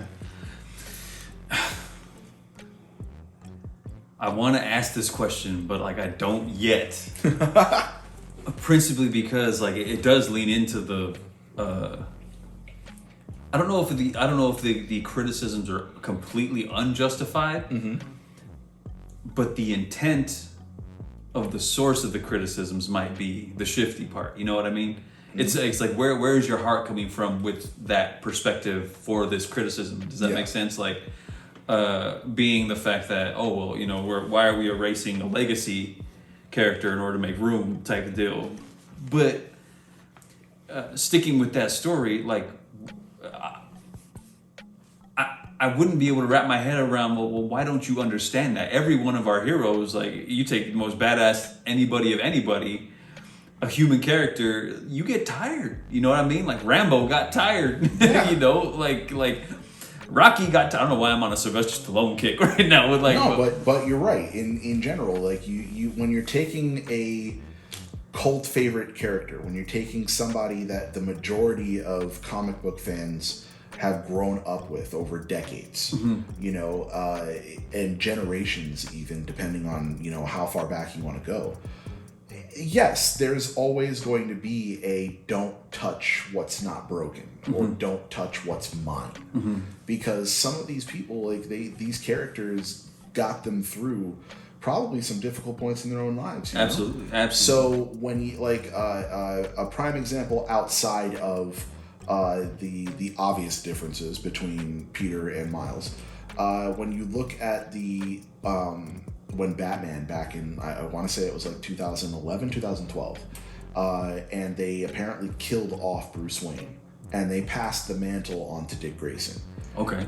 I want to ask this question, but like I don't yet. Principally because like it does lean into the I don't know if the criticisms are completely unjustified, but the intent of the source of the criticisms might be the shifty part. You know what I mean? It's like where is your heart coming from with that perspective for this criticism? Does that make sense? Like being the fact that, oh well, you know, why are we erasing a legacy character in order to make room type of deal? But sticking with that story, like I wouldn't be able to wrap my head around, well, why don't you understand that? Every one of our heroes, like, you take the most badass anybody, a human character, you get tired. You know what I mean? Like, Rambo got tired. You know, like Rocky got tired. I don't know why I'm on a Sylvester Stallone kick right now. With like, no, but you're right. In general, like, you when you're taking a cult favorite character, when you're taking somebody that the majority of comic book fans have grown up with over decades, you know, and generations even, depending on, you know, how far back you want to go. Yes, there's always going to be a don't touch what's not broken or don't touch what's mine. Because some of these people, like these characters got them through probably some difficult points in their own lives. You know? Absolutely. So when you like a prime example outside of the obvious differences between Peter and Miles, when you look at the when Batman back in I want to say it was like 2011, 2012, and they apparently killed off Bruce Wayne, and they passed the mantle on to Dick Grayson. Okay.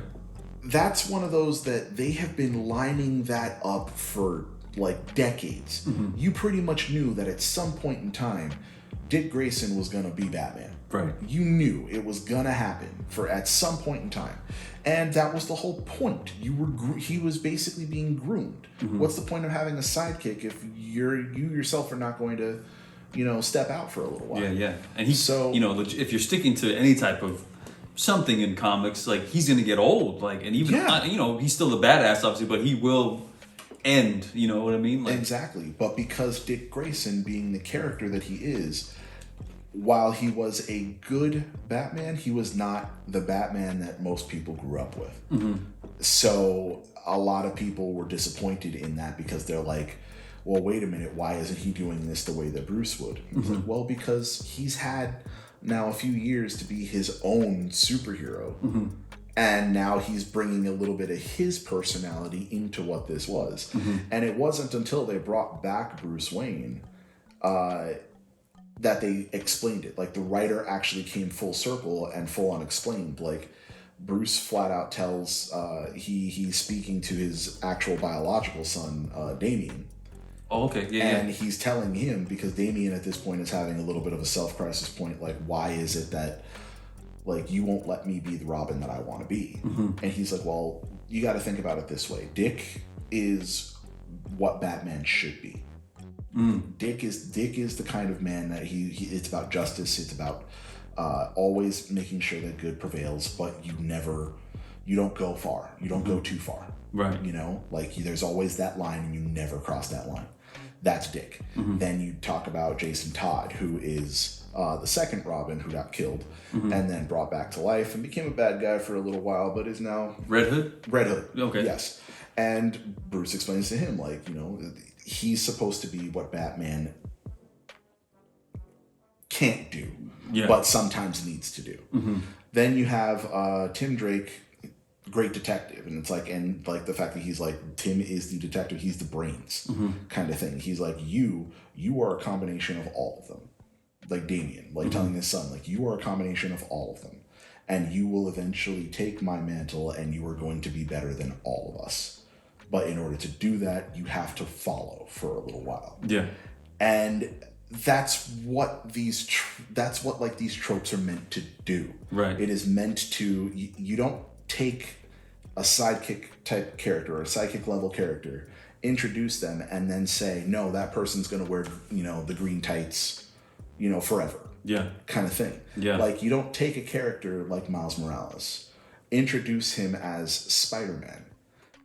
That's one of those that they have been lining that up for like decades. You pretty much knew that at some point in time, Dick Grayson was gonna be Batman. Right. You knew it was gonna happen for at some point in time, and that was the whole point. He was basically being groomed. What's the point of having a sidekick if you yourself are not going to, step out for a little while? Yeah. And if you're sticking to any type of something in comics, like he's gonna get old, like, and even he's still a badass, obviously, but he will end. You know what I mean? Like, exactly. But because Dick Grayson, being the character that he is, while he was a good Batman, he was not the Batman that most people grew up with. So a lot of people were disappointed in that because they're like, well, wait a minute, why isn't he doing this the way that Bruce would? It's like, well, because he's had now a few years to be his own superhero, and now he's bringing a little bit of his personality into what this was. And it wasn't until they brought back Bruce Wayne that they explained it. Like, the writer actually came full circle and full on explained. Like, Bruce flat out tells he's speaking to his actual biological son, Damian. Oh, okay. And he's telling him, because Damian at this point is having a little bit of a self-crisis point, like, why is it that, like, you won't let me be the Robin that I want to be? And he's like, well, you got to think about it this way. Dick is what Batman should be. Dick is the kind of man that he it's about justice. It's about always making sure that good prevails, but you don't go far. You don't go too far. Right. Like, there's always that line and you never cross that line. That's Dick. Then you talk about Jason Todd, who is the second Robin who got killed and then brought back to life and became a bad guy for a little while, but is now Red Hood. Okay. Yes. And Bruce explains to him, like, he's supposed to be what Batman can't do, but sometimes needs to do. Then you have Tim Drake, great detective, and it's like, and like the fact that he's like, Tim is the detective, he's the brains kind of thing. He's like, you are a combination of all of them. Like Damian, like telling his son, like, you are a combination of all of them, and you will eventually take my mantle and you are going to be better than all of us. But in order to do that, you have to follow for a little while. Yeah. And that's what these tropes are meant to do. Right. It is meant to, you don't take a sidekick type character or a sidekick level character, introduce them, and then say, no, that person's going to wear, the green tights, forever. Yeah. Kind of thing. Yeah. Like, you don't take a character like Miles Morales, introduce him as Spider-Man,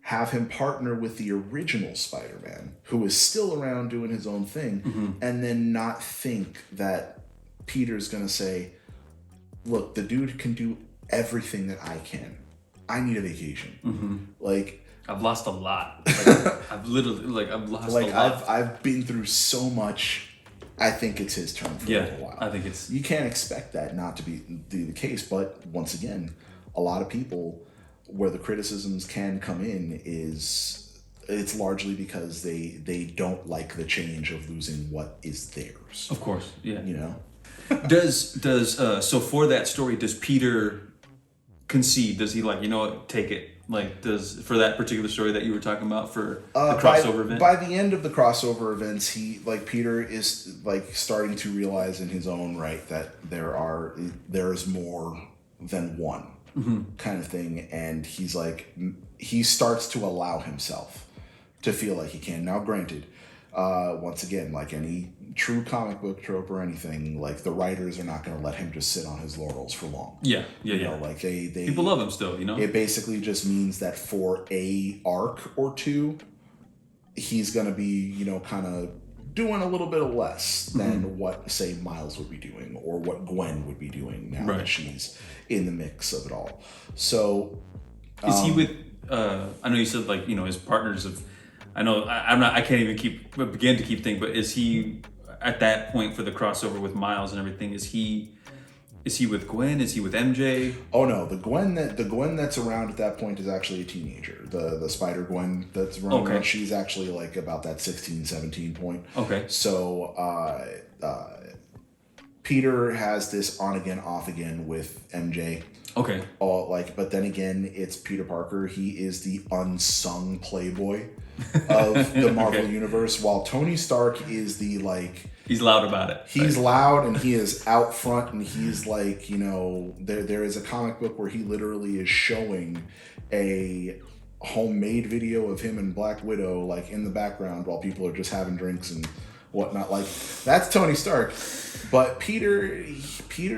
have him partner with the original Spider-Man, who is still around doing his own thing, and then not think that Peter's going to say, look, the dude can do everything that I can. I need a vacation. Like, I've lost a lot. I've lost a lot. I've been through so much. I think it's his turn for a little while. I think it's... You can't expect that not to be the case, but once again, a lot of people, where the criticisms can come in is it's largely because they don't like the change of losing what is theirs. Of course, yeah. Does so for that story, does Peter concede? Does he take it? Like, for that particular story that you were talking about for the crossover event? By the end of the crossover events, Peter is starting to realize in his own right that there is more than one. Kind of thing, and he starts to allow himself to feel like he can. Now, granted, once again, like any true comic book trope or anything, like, the writers are not going to let him just sit on his laurels for long. Yeah. Like, they people love him still. It basically just means that for a arc or two, he's going to be kind of doing a little bit less than what, say, Miles would be doing or what Gwen would be doing now that she's in the mix of it all. So, is he with? I know you said his partners have I know I'm not. I can't even begin to keep thinking. But is he at that point for the crossover with Miles and everything? Is he with Gwen? Is he with MJ? Oh no, the Gwen that's around at that point is actually a teenager. The Spider Gwen that's running around, she's actually like about that 16, 17 point. Okay. So Peter has this on again, off again with MJ. Okay. But then again, it's Peter Parker. He is the unsung playboy of the Marvel universe, while Tony Stark is the like. He's loud about it. He's loud and he is out front, and he's like, there is a comic book where he literally is showing a homemade video of him and Black Widow like in the background while people are just having drinks and whatnot. Like, that's Tony Stark. But Peter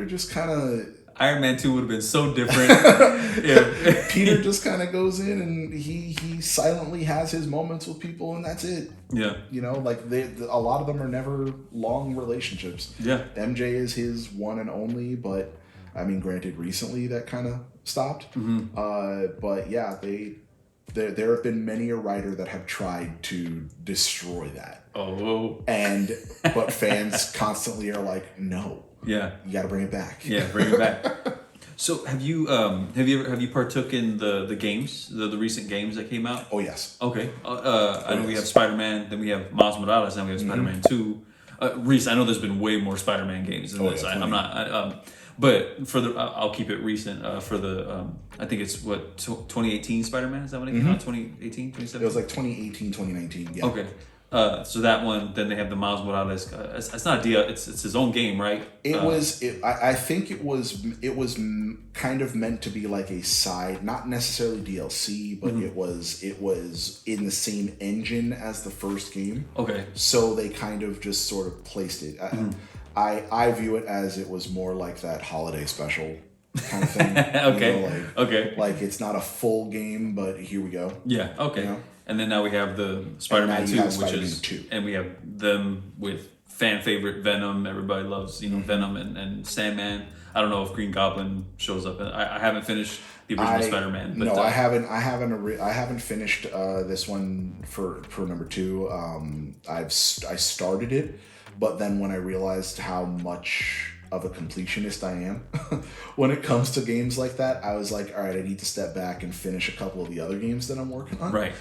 just kind of... Iron Man 2 would have been so different. Peter just kind of goes in and he silently has his moments with people, and that's it. Yeah. Like a lot of them are never long relationships. Yeah. MJ is his one and only, but I mean, granted, recently that kind of stopped. Mm-hmm. But yeah, there have been many a writer that have tried to destroy that. Oh. But fans constantly are like, no. Yeah, you got to bring it back. Yeah, bring it back. So have you partook in the games, the recent games that came out? Oh yes. Okay. I know we have Spider-Man, then we have Miles Morales, then we have Spider-Man 2. Reese, I know there's been way more Spider-Man games than this. Yeah, I'm not. But for I'll keep it recent. For the I think it's 2018 Spider-Man. Is that when it came out? 2018, 2017. It was like 2018, 2019. Yeah. Okay. So that one, then they have the Miles Morales. It's not a deal. It's his own game, right? I think it was kind of meant to be like a side, not necessarily DLC, but it was in the same engine as the first game. Okay. So they kind of just sort of placed it. I view it as it was more like that holiday special kind of thing. Okay. Like it's not a full game, but here we go. Yeah. Okay. And then now we have the Spider-Man 2, which is 2. And we have them with fan favorite Venom. Everybody loves Venom and Sandman. I don't know if Green Goblin shows up. I haven't finished the original Spider-Man. But, I haven't finished this one for number 2. I started it, but then when I realized how much of a completionist I am when it comes to games like that, I was like, all right, I need to step back and finish a couple of the other games that I'm working on. Right.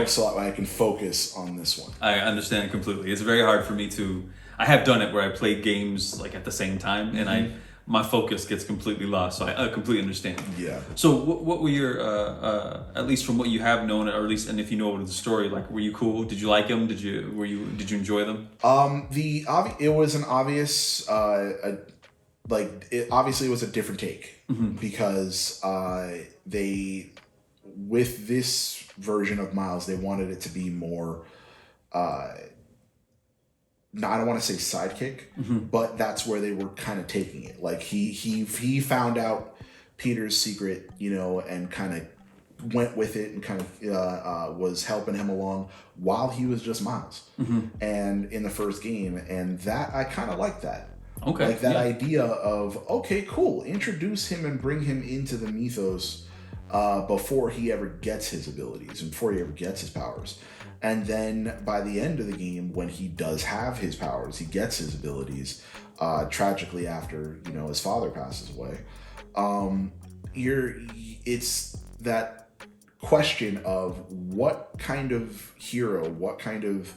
So I can focus on this one. I understand completely. It's very hard for me to... I have done it where I play games like at the same time, and my focus gets completely lost. So I completely understand. Yeah. So what were your, at least from what you have known, or at least, and if you know the story, like, were you cool? Did you like them? Did you enjoy them? It was an obvious, obviously it was a different take because with this version of Miles, they wanted it to be more, I don't want to say sidekick, but that's where they were kind of taking it. Like he found out Peter's secret, and kind of went with it and kind of was helping him along while he was just Miles. And in the first game, and that I kind of like that. Okay. Like that idea of, okay, cool, introduce him and bring him into the mythos before he ever gets his abilities and before he ever gets his powers. And then by the end of the game, when he does have his powers, he gets his abilities, tragically after, his father passes away. It's that question of what kind of hero, what kind of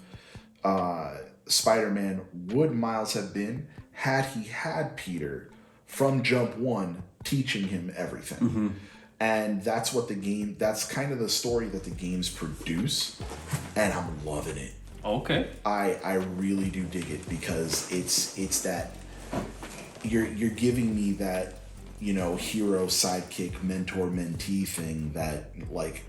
Spider-Man would Miles have been had he had Peter from jump one teaching him everything. And that's kind of the story that the games produce, and I'm loving it. Okay. I really do dig it because it's that you're giving me that, hero, sidekick, mentor, mentee thing that like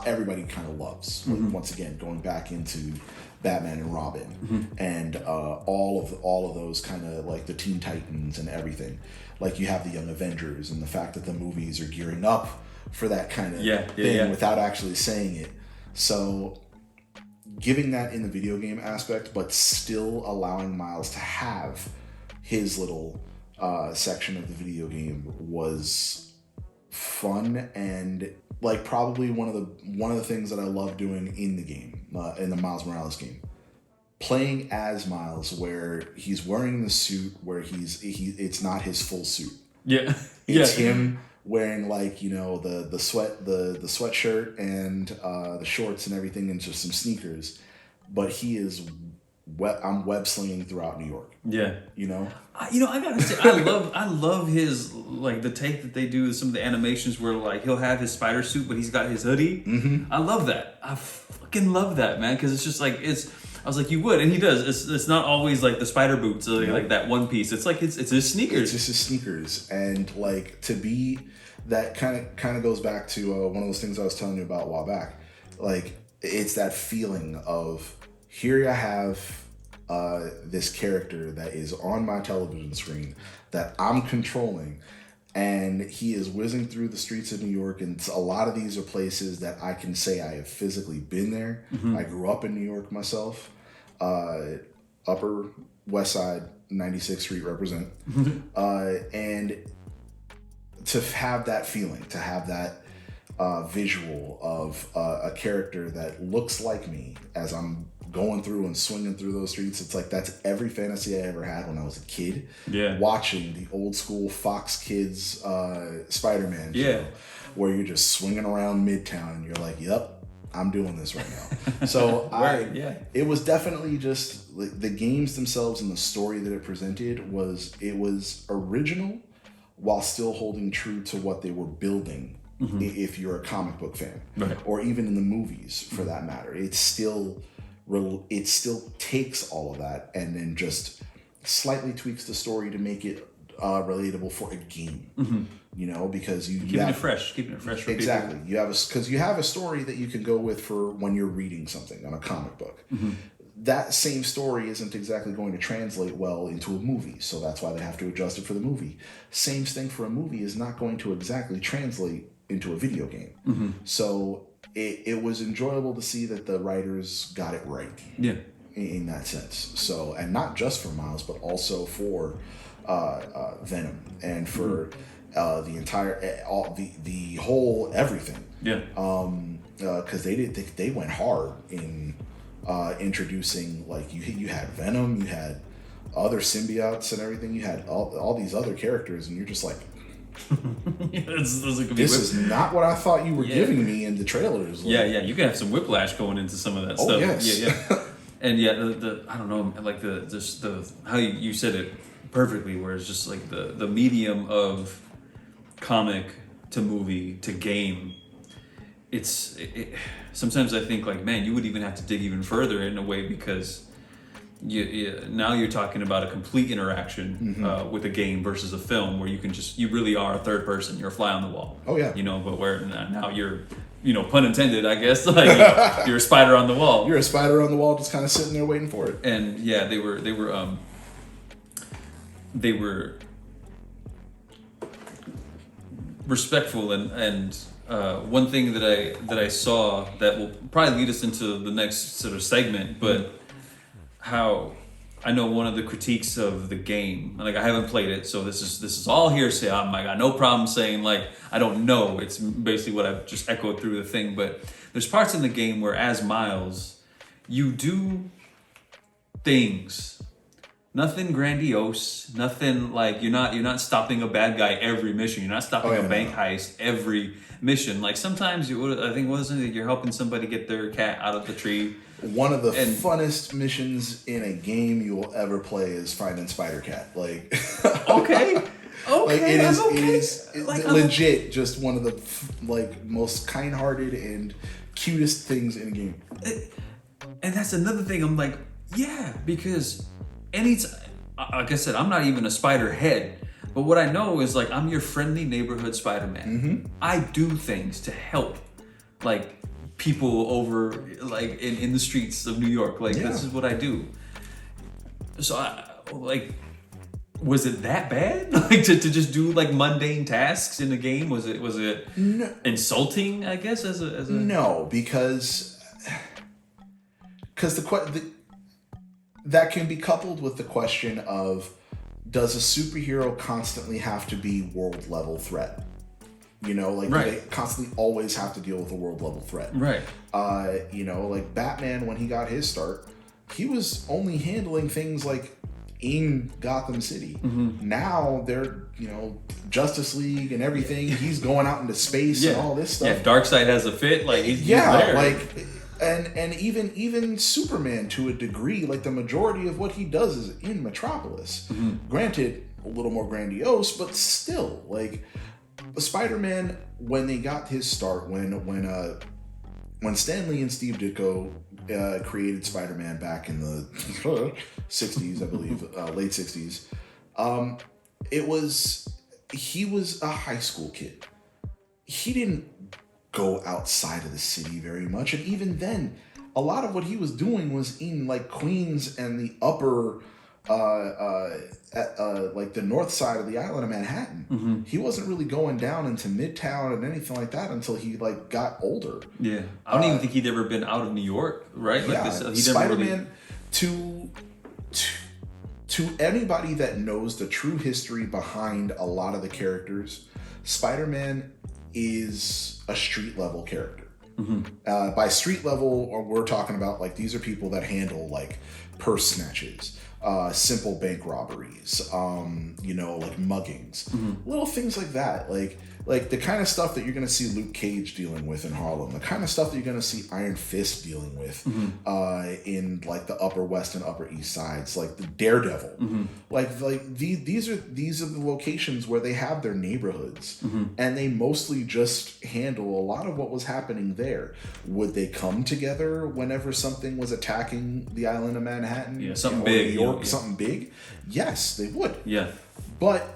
everybody kind of loves. Once again, going back into Batman and Robin and all of those kind of like the Teen Titans and everything. Like you have the Young Avengers and the fact that the movies are gearing up for that kind of thing without actually saying it. So giving that in the video game aspect, but still allowing Miles to have his little section of the video game was fun, and like probably one of the things that I love doing in the game, in the Miles Morales game, playing as Miles, where he's wearing the suit, where it's not his full suit. Yeah, it's him wearing like, you know, the sweatshirt and the shorts and everything, and just some sneakers, but he is. I'm web slinging throughout New York. Yeah, you know. I gotta say, I love his, like, the take that they do with some of the animations where like he'll have his spider suit, but he's got his hoodie. Mm-hmm. I love that. I fucking love that, man, because it's just like I was like, you would, and he does. It's not always like the spider boots, or like that one piece. It's like it's his sneakers. It's just his sneakers, and like to be that kind of goes back to one of those things I was telling you about a while back. Like it's that feeling of, here I have this character that is on my television screen that I'm controlling, and he is whizzing through the streets of New York, and a lot of these are places that I can say I have physically been there. Mm-hmm. I grew up in New York myself. Upper West Side, 96th Street represent. And to have that feeling, to have that visual of a character that looks like me as I'm going through and swinging through those streets, it's like that's every fantasy I ever had when I was a kid. Yeah, watching the old school Fox Kids Spider-Man show, yeah, where you're just swinging around Midtown and you're like, yep, I'm doing this right now. So it was definitely just like the games themselves and the story that it presented was original while still holding true to what they were building. Mm-hmm. If you're a comic book fan, right, or even in the movies for that matter, it still takes all of that and then just slightly tweaks the story to make it relatable for a game. Mm-hmm. You know, because keeping it fresh for exactly people. You have a story that you can go with for when you're reading something on a comic book. Mm-hmm. That same story isn't exactly going to translate well into a movie, so that's why they have to adjust it for the movie. Same thing for a movie is not going to exactly translate into a video game. Mm-hmm. So it was enjoyable to see that the writers got it right. Yeah, in that sense. So, and not just for Miles, but also for Venom and for the entire the whole everything. Yeah. Because they went hard in introducing, like, you had Venom, you had other symbiotes and everything, you had all these other characters, and you're just like, this is not what I thought you were giving me in the trailers. Like, you can have some whiplash going into some of that stuff. Yes. Yeah. And the I don't know, like the how you said it perfectly, where it's just like the medium of comic to movie to game. Sometimes I think, like, man, you would even have to dig even further in a way, because now you're talking about a complete interaction, mm-hmm, with a game versus a film, where you really are a third person. You're a fly on the wall. Oh yeah. You know, but where now you're, pun intended, I guess, like you're a spider on the wall. You're a spider on the wall, just kind of sitting there waiting for it. And yeah, they were respectful, and one thing that I saw that will probably lead us into the next sort of segment, but. Mm-hmm. How I know one of the critiques of the game, like, I haven't played it, so this is all hearsay. I got no problem saying, like, I don't know. It's basically what I've just echoed through the thing. But there's parts in the game where, as Miles, you do things, nothing grandiose, nothing like you're not stopping a bad guy every mission. You're not stopping a bank heist every mission. Like, sometimes you're helping somebody get their cat out of the tree. One of the funnest missions in a game you will ever play is finding Spider-Cat. Like, okay, like it is like, legit just one of the most kind-hearted and cutest things in a game. And that's another thing. I'm like, yeah, because like I said, I'm not even a spider head, but what I know is, like, I'm your friendly neighborhood Spider-Man. Mm-hmm. I do things to help, like, people over, like, in the streets of New York. Like, this is what I do. So was it that bad? Like, to just do, like, mundane tasks in the game? Was it insulting, I guess, as a No, because that can be coupled with the question of, does a superhero constantly have to be world level threat? You know, like right. they constantly always have to deal with a world level threat. Right. You know, like Batman, when he got his start, he was only handling things like in Gotham City. Now they're, you know, Justice League and everything. He's going out into space and all this stuff. Yeah, Darkseid has a fit. Like he's there. Like and even Superman to a degree, like the majority of what he does is in Metropolis. Granted, a little more grandiose, but still, like Spider-Man, when they got his start, when Stan Lee and Steve Ditko created Spider-Man back in the 60s, I believe, late 60s, he was a high school kid. He didn't go outside of the city very much, and even then, a lot of what he was doing was in like Queens and the upper, like the north side of the island of Manhattan. He wasn't really going down into Midtown and anything like that until he like got older. Yeah, I don't even think he'd ever been out of New York, right? Like yeah, Spider-Man to anybody that knows the true history behind a lot of the characters, Spider-Man is a street level character. By street level, or we're talking about like these are people that handle like purse snatches, simple bank robberies, you know, like muggings, little things like that, like the kind of stuff that you're going to see Luke Cage dealing with in Harlem, the kind of stuff that you're going to see Iron Fist dealing with in like the Upper West and Upper East Sides, like the Daredevil. Like these are the locations where they have their neighborhoods, and they mostly just handle a lot of what was happening there. Would they come together whenever something was attacking the island of Manhattan? Yeah, something big. New York, something big? Yes, they would. Yeah. But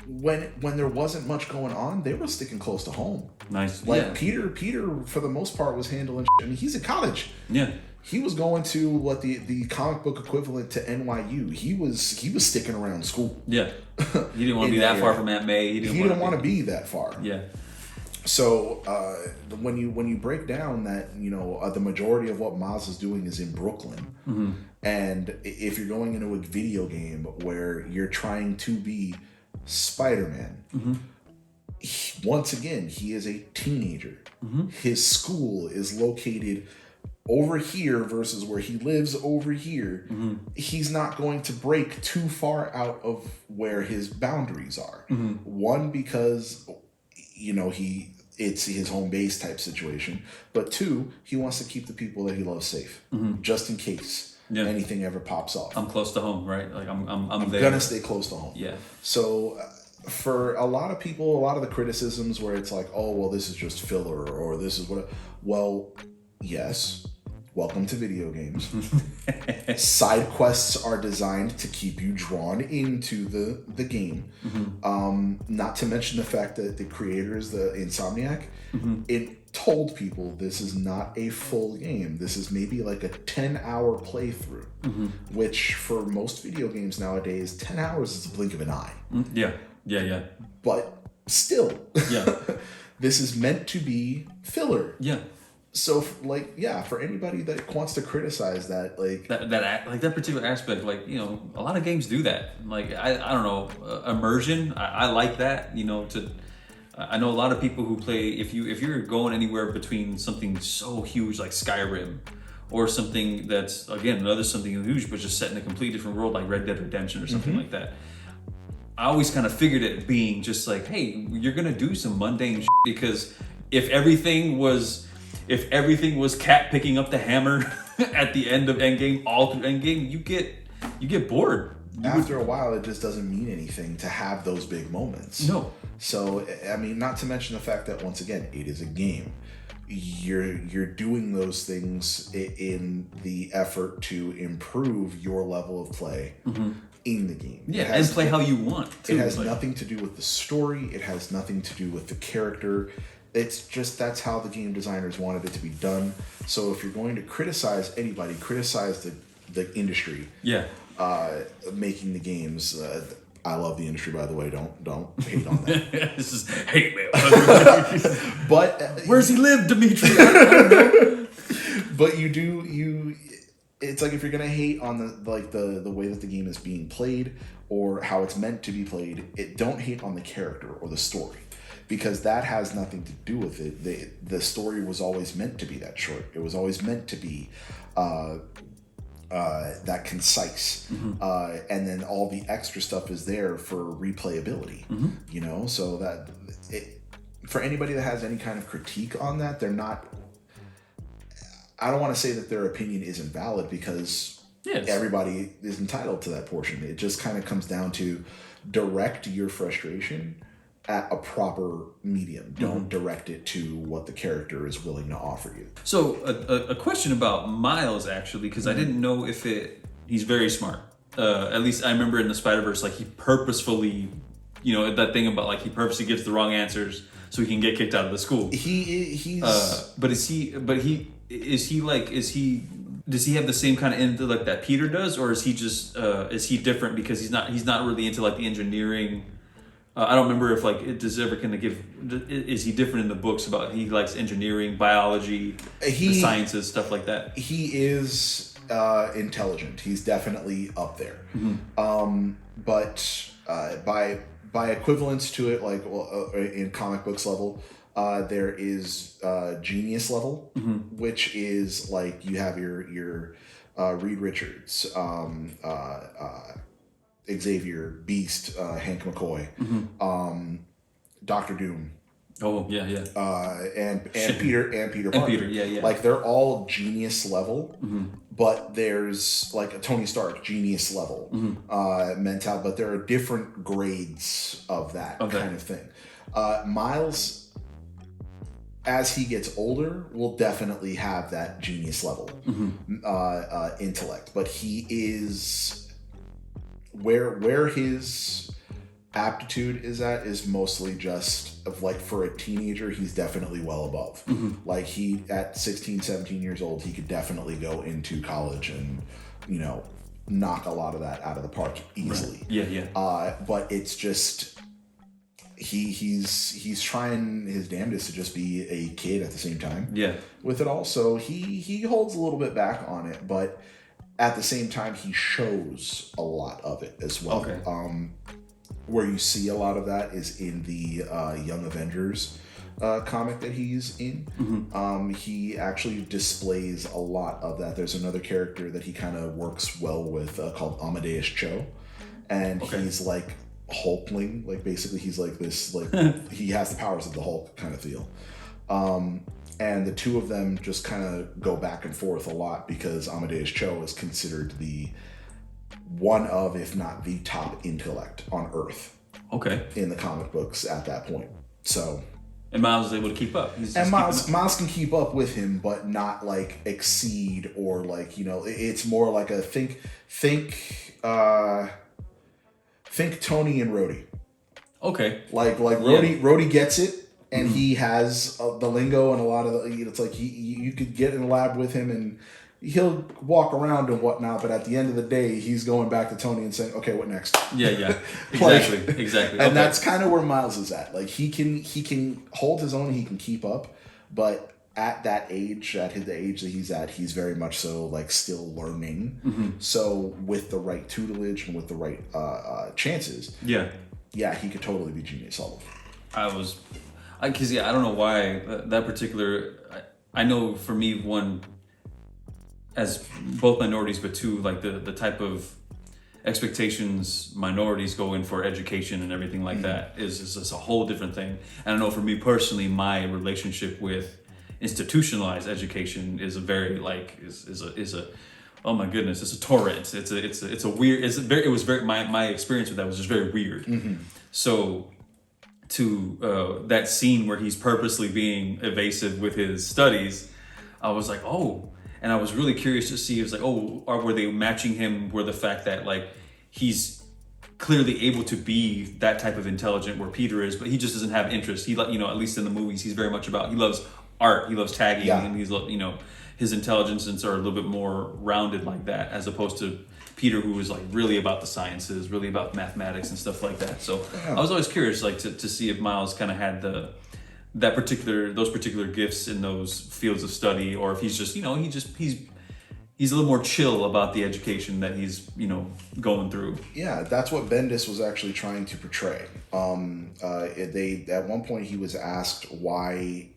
when there wasn't much going on, they were sticking close to home. Nice. Like Peter for the most part was handling shit. I mean, he's in college. Yeah. He was going to what the comic book equivalent to NYU. He was sticking around school. Yeah. He didn't want to be that far from Aunt May. He didn't want to be that far. Yeah. So when you break down that, you know, the majority of what Miles is doing is in Brooklyn, and if you're going into a video game where you're trying to be Spider-Man, once again, he is a teenager. His school is located over here versus where he lives over here. He's not going to break too far out of where his boundaries are. One, because, you know, it's his home base type situation, but two, he wants to keep the people that he loves safe, just in case anything ever pops off. I'm close to home, right? Like I'm there. Gonna stay close to home. Yeah. So for a lot of people, a lot of the criticisms where it's like, oh, well, this is just filler, or this is what. Well, yes. Welcome to video games. Side quests are designed to keep you drawn into the game. Not to mention the fact that the creators, the Insomniac, it told people this is not a full game. This is maybe like a 10-hour playthrough, which for most video games nowadays, 10 hours is a blink of an eye. Yeah. But still, this is meant to be filler. Yeah. So, like, yeah, for anybody that wants to criticize that, like that particular aspect, like, you know, a lot of games do that. Like, I don't know, immersion. I like that. You know, I know a lot of people who play. If you're going anywhere between something so huge like Skyrim, or something that's again something huge but just set in a completely different world like Red Dead Redemption or something like that. I always kind of figured it being just like, hey, you're gonna do some mundane shit, because if everything was Cat picking up the hammer at the end of Endgame, all through Endgame, you get bored. After a while, it just doesn't mean anything to have those big moments. No. So, I mean, not to mention the fact that, once again, it is a game. You're doing those things in the effort to improve your level of play in the game. Yeah, and play how you want, too. It has nothing to do with the story. It has nothing to do with the character. It's just that's how the game designers wanted it to be done. So if you're going to criticize anybody, criticize the industry. Yeah. Making the games. I love the industry, by the way. Don't hate on that. This is hate mail. But where's he live, Dimitri? I don't know. But it's like if you're gonna hate on the way that the game is being played or how it's meant to be played, don't hate on the character or the story. because that has nothing to do with it. The story was always meant to be that short. It was always meant to be that concise, and then all the extra stuff is there for replayability. You know, so that for anybody that has any kind of critique on that, they're not. I don't want to say that their opinion isn't valid, because everybody is entitled to that portion. It just kind of comes down to direct your frustration at a proper medium. Don't direct it to what the character is willing to offer you. So a question about Miles, actually, because I didn't know if he's very smart. At least I remember in the Spider-Verse, like he purposefully, you know, that thing about like he purposely gives the wrong answers so he can get kicked out of the school. Does he have the same kind of intellect that Peter does, or is he just is he different because he's not really into like the engineering? I don't remember if like is he different in the books about he likes engineering, biology, the sciences, stuff like that? He is intelligent. He's definitely up there. But by equivalence to it, like in comic books level, there is genius level, which is like you have your Reed Richards, Xavier, Beast, Hank McCoy, Doctor Doom. Oh yeah. And Peter Parker. Peter, Like they're all genius level, but there's like a Tony Stark genius level mental, but there are different grades of that kind of thing. Miles, as he gets older, will definitely have that genius level intellect, but he is where his aptitude is mostly just of like for a teenager, he's definitely well above. Like he at 16, 17 years old, he could definitely go into college and, you know, knock a lot of that out of the park easily. Right. But it's just he's trying his damnedest to just be a kid at the same time. With it all. So he holds a little bit back on it, but at the same time he shows a lot of it as well. Where you see a lot of that is in the Young Avengers comic that he's in. He actually displays a lot of that. There's another character that he kind of works well with called Amadeus Cho, and he's like Hulkling. Like basically he's like this, like he has the powers of the Hulk kind of feel. And the two of them just kind of go back and forth a lot because Amadeus Cho is considered the one of, if not the top intellect on Earth. In the comic books at that point. So. And Miles is able to keep up. Miles can keep up with him, but not like exceed or like, you know, it's more like a think Tony and Rhodey. Like Rhodey gets it. And he has the lingo and a lot of the, it's like you could get in a lab with him and he'll walk around and whatnot, but at the end of the day, he's going back to Tony and saying, okay, what next? Exactly. And that's kind of where Miles is at. Like he can hold his own, he can keep up, but at that age, the age that he's at, he's very much so like still learning. So with the right tutelage and with the right chances, he could totally be genius level. I don't know why that particular. I know for me, one, as both minorities, but two, like the type of expectations minorities go in for education and everything like that is a whole different thing. And I know for me personally, my relationship with institutionalized education is a very like is a oh my goodness, it's a torrent. It's a weird. It was very my experience with that was just very weird. So. To that scene where he's purposely being evasive with his studies, I was like, oh, and I was really curious to see. It was like, oh, were they matching him where the fact that like he's clearly able to be that type of intelligent where Peter is, but he just doesn't have interest. He, you know, at least in the movies, he's very much about. He loves art. He loves tagging, and he's, you know, his intelligences are a little bit more rounded like that, as opposed to Peter, who was like really about the sciences, really about mathematics and stuff like that. So I was always curious, like to see if Miles kind of had those particular gifts in those fields of study, or if he's just, you know, he's he's a little more chill about the education that he's, going through. Yeah, that's what Bendis was actually trying to portray. They at one point he was asked why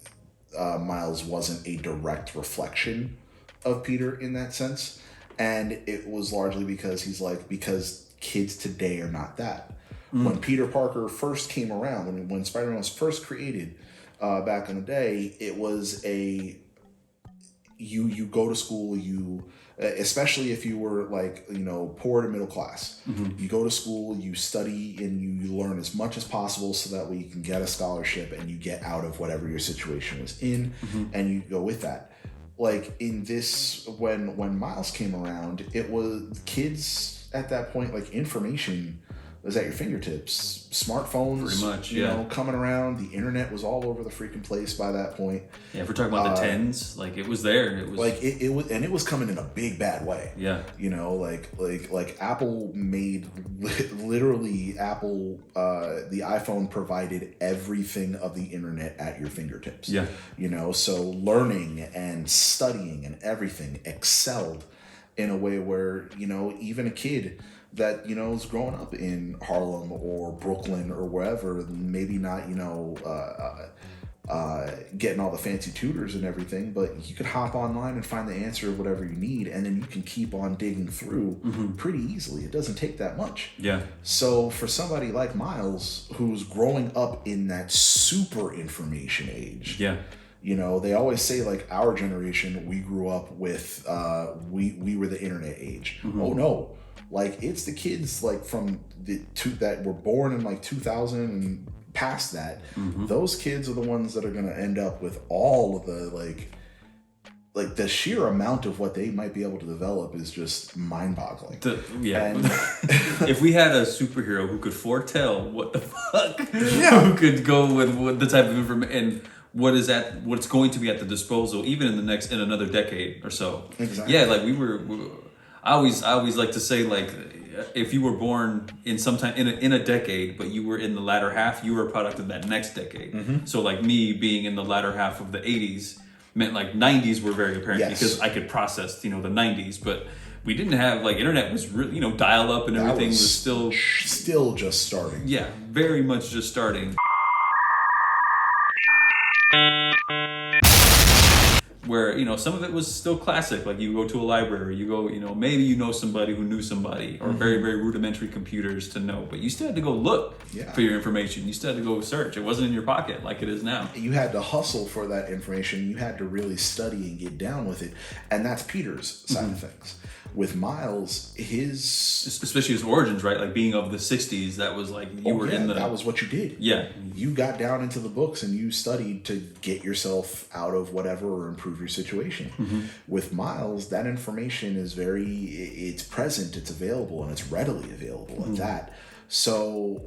Miles wasn't a direct reflection of Peter in that sense, and it was largely because he's like, because kids today are not that. When Peter Parker first came around, when Spider-Man was first created back in the day, it was a you go to school, especially if you were like, poor to middle class, you go to school, you study, and you learn as much as possible so that way you can get a scholarship and you get out of whatever your situation was in, and you go with that. Like in this, when Miles came around, it was kids at that point, like information was at your fingertips. Smartphones, pretty much, coming around. The internet was all over the freaking place by that point. Yeah, if we're talking about the tens, like it was there. It was like it was, and it was coming in a big bad way. Yeah, like Apple made literally Apple, the iPhone provided everything of the internet at your fingertips. Yeah, so learning and studying and everything excelled in a way where even a kid that is growing up in Harlem or Brooklyn or wherever, maybe not getting all the fancy tutors and everything, but you could hop online and find the answer of whatever you need, and then you can keep on digging through pretty easily. It doesn't take that much. Yeah. So for somebody like Miles, who's growing up in that super information age, they always say, like, our generation, we grew up with we were the internet age. Oh no. Like, it's the kids like from that were born in like 2000 and past that. Those kids are the ones that are going to end up with all of the like the sheer amount of what they might be able to develop is just mind-boggling. If we had a superhero who could foretell what the fuck, who could go with what the type of information and what's going to be at the disposal, even in another decade or so. Exactly. Yeah, like I always like to say, like, if you were born in sometime in a decade, but you were in the latter half, you were a product of that next decade. So like me being in the latter half of the 80s meant like 90s were very apparent because I could process, the 90s, but we didn't have, like, internet was really, dial up and everything was still just starting. Yeah, very much just starting. Where, some of it was still classic. Like, you go to a library, you go, maybe somebody who knew somebody, or very, very rudimentary computers to know. But you still had to go look for your information. You still had to go search. It wasn't in your pocket like it is now. You had to hustle for that information. You had to really study and get down with it. And that's Peter's side of things. With Miles, especially his origins, right? Like, being of the 60s, that was like that was what you did. Yeah. You got down into the books and you studied to get yourself out of whatever or improve your situation. With Miles, that information is it's present, it's available, and it's readily available at that. So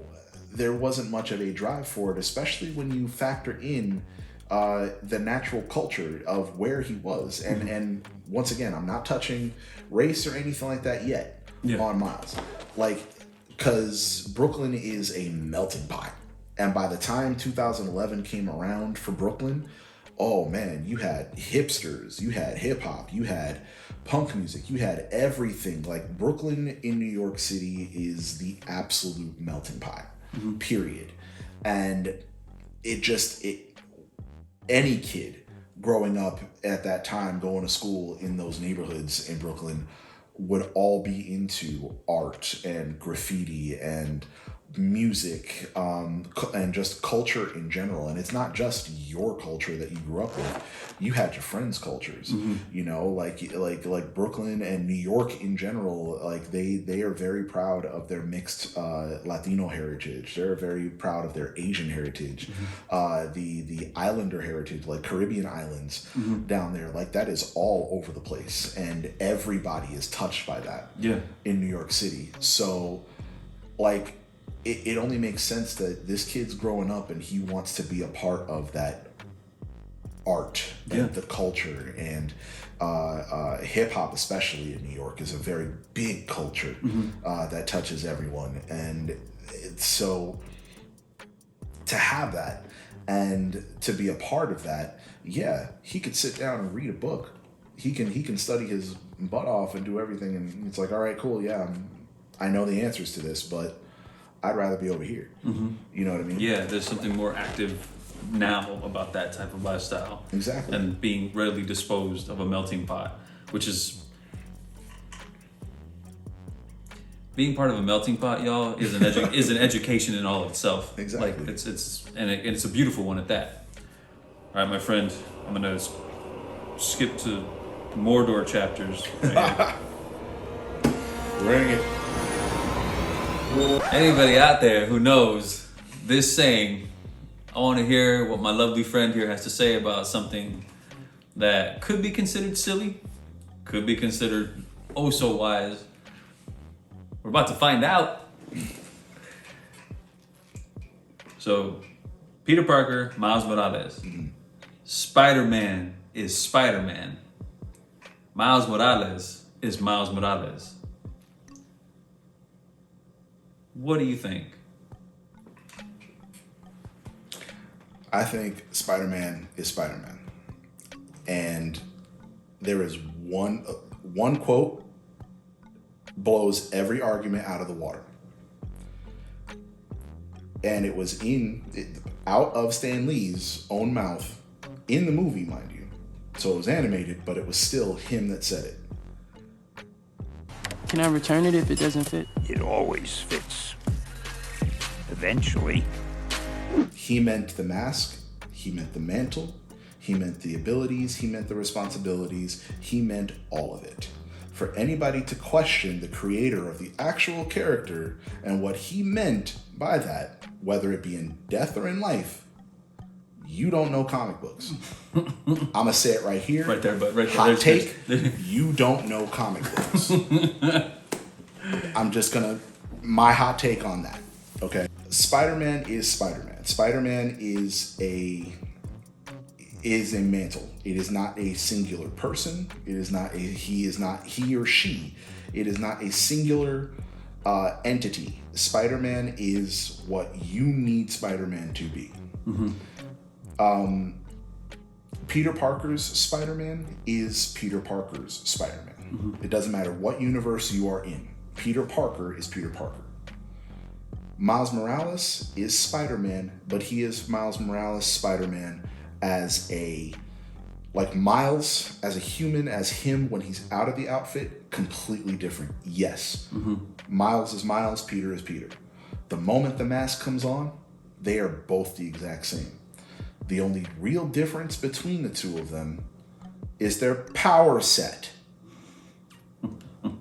there wasn't much of a drive for it, especially when you factor in the natural culture of where he was. And once again, I'm not touching race or anything like that yet on Miles. Like, because Brooklyn is a melting pot. And by the time 2011 came around for Brooklyn, oh man, you had hipsters, you had hip hop, you had punk music, you had everything. Like, Brooklyn in New York City is the absolute melting pot, period. And any kid growing up at that time, going to school in those neighborhoods in Brooklyn, would all be into art and graffiti and music, and just culture in general. And it's not just your culture that you grew up with. You had your friends' cultures, like Brooklyn and New York in general. Like, they are very proud of their mixed Latino heritage. They're very proud of their Asian heritage, the Islander heritage, like Caribbean islands down there. Like, that is all over the place, and everybody is touched by that in New York City. So, like, it only makes sense that this kid's growing up and he wants to be a part of that art and the culture. And hip hop, especially in New York, is a very big culture that touches everyone. And so to have that and to be a part of that, he could sit down and read a book he can study his butt off and do everything, and it's like, all right, cool, yeah, I know the answers to this, but I'd rather be over here. You know what I mean? Yeah, there's something more active now about that type of lifestyle. Exactly. And being readily disposed of a melting pot, which is being part of a melting pot, y'all, is an education in all of itself. Exactly. Like it's a beautiful one at that. All right, my friend, I'm gonna skip to Mordor chapters. Right. Bring it. Anybody out there who knows this saying, I want to hear what my lovely friend here has to say about something that could be considered silly, could be considered oh so wise. We're about to find out. So, Peter Parker, Miles Morales. Spider-Man is Spider-Man. Miles Morales is Miles Morales. What do you think? I think Spider-Man is Spider-Man. And there is one quote blows every argument out of the water. And it was out of Stan Lee's own mouth in the movie, mind you. So it was animated, but it was still him that said it. Can I return it if it doesn't fit? It always fits. Eventually. He meant the mask, he meant the mantle, he meant the abilities, he meant the responsibilities, he meant all of it. For anybody to question the creator of the actual character and what he meant by that, whether it be in death or in life, you don't know comic books. I'ma say it right here. Right there, but right there. Hot take, you don't know comic books. I'm just gonna, my hot take on that, okay? Spider-Man is Spider-Man. Spider-Man is a mantle. It is not a singular person. It is not he or she. It is not a singular entity. Spider-Man is what you need Spider-Man to be. Peter Parker's Spider-Man is Peter Parker's Spider-Man. It doesn't matter what universe you are in. Peter Parker is Peter Parker. Miles Morales is Spider-Man, but he is Miles Morales Spider-Man as Miles as a human, as him when he's out of the outfit, completely different. Yes. Miles is Miles, Peter is Peter. The moment the mask comes on, they are both the exact same. The only real difference between the two of them is their power set.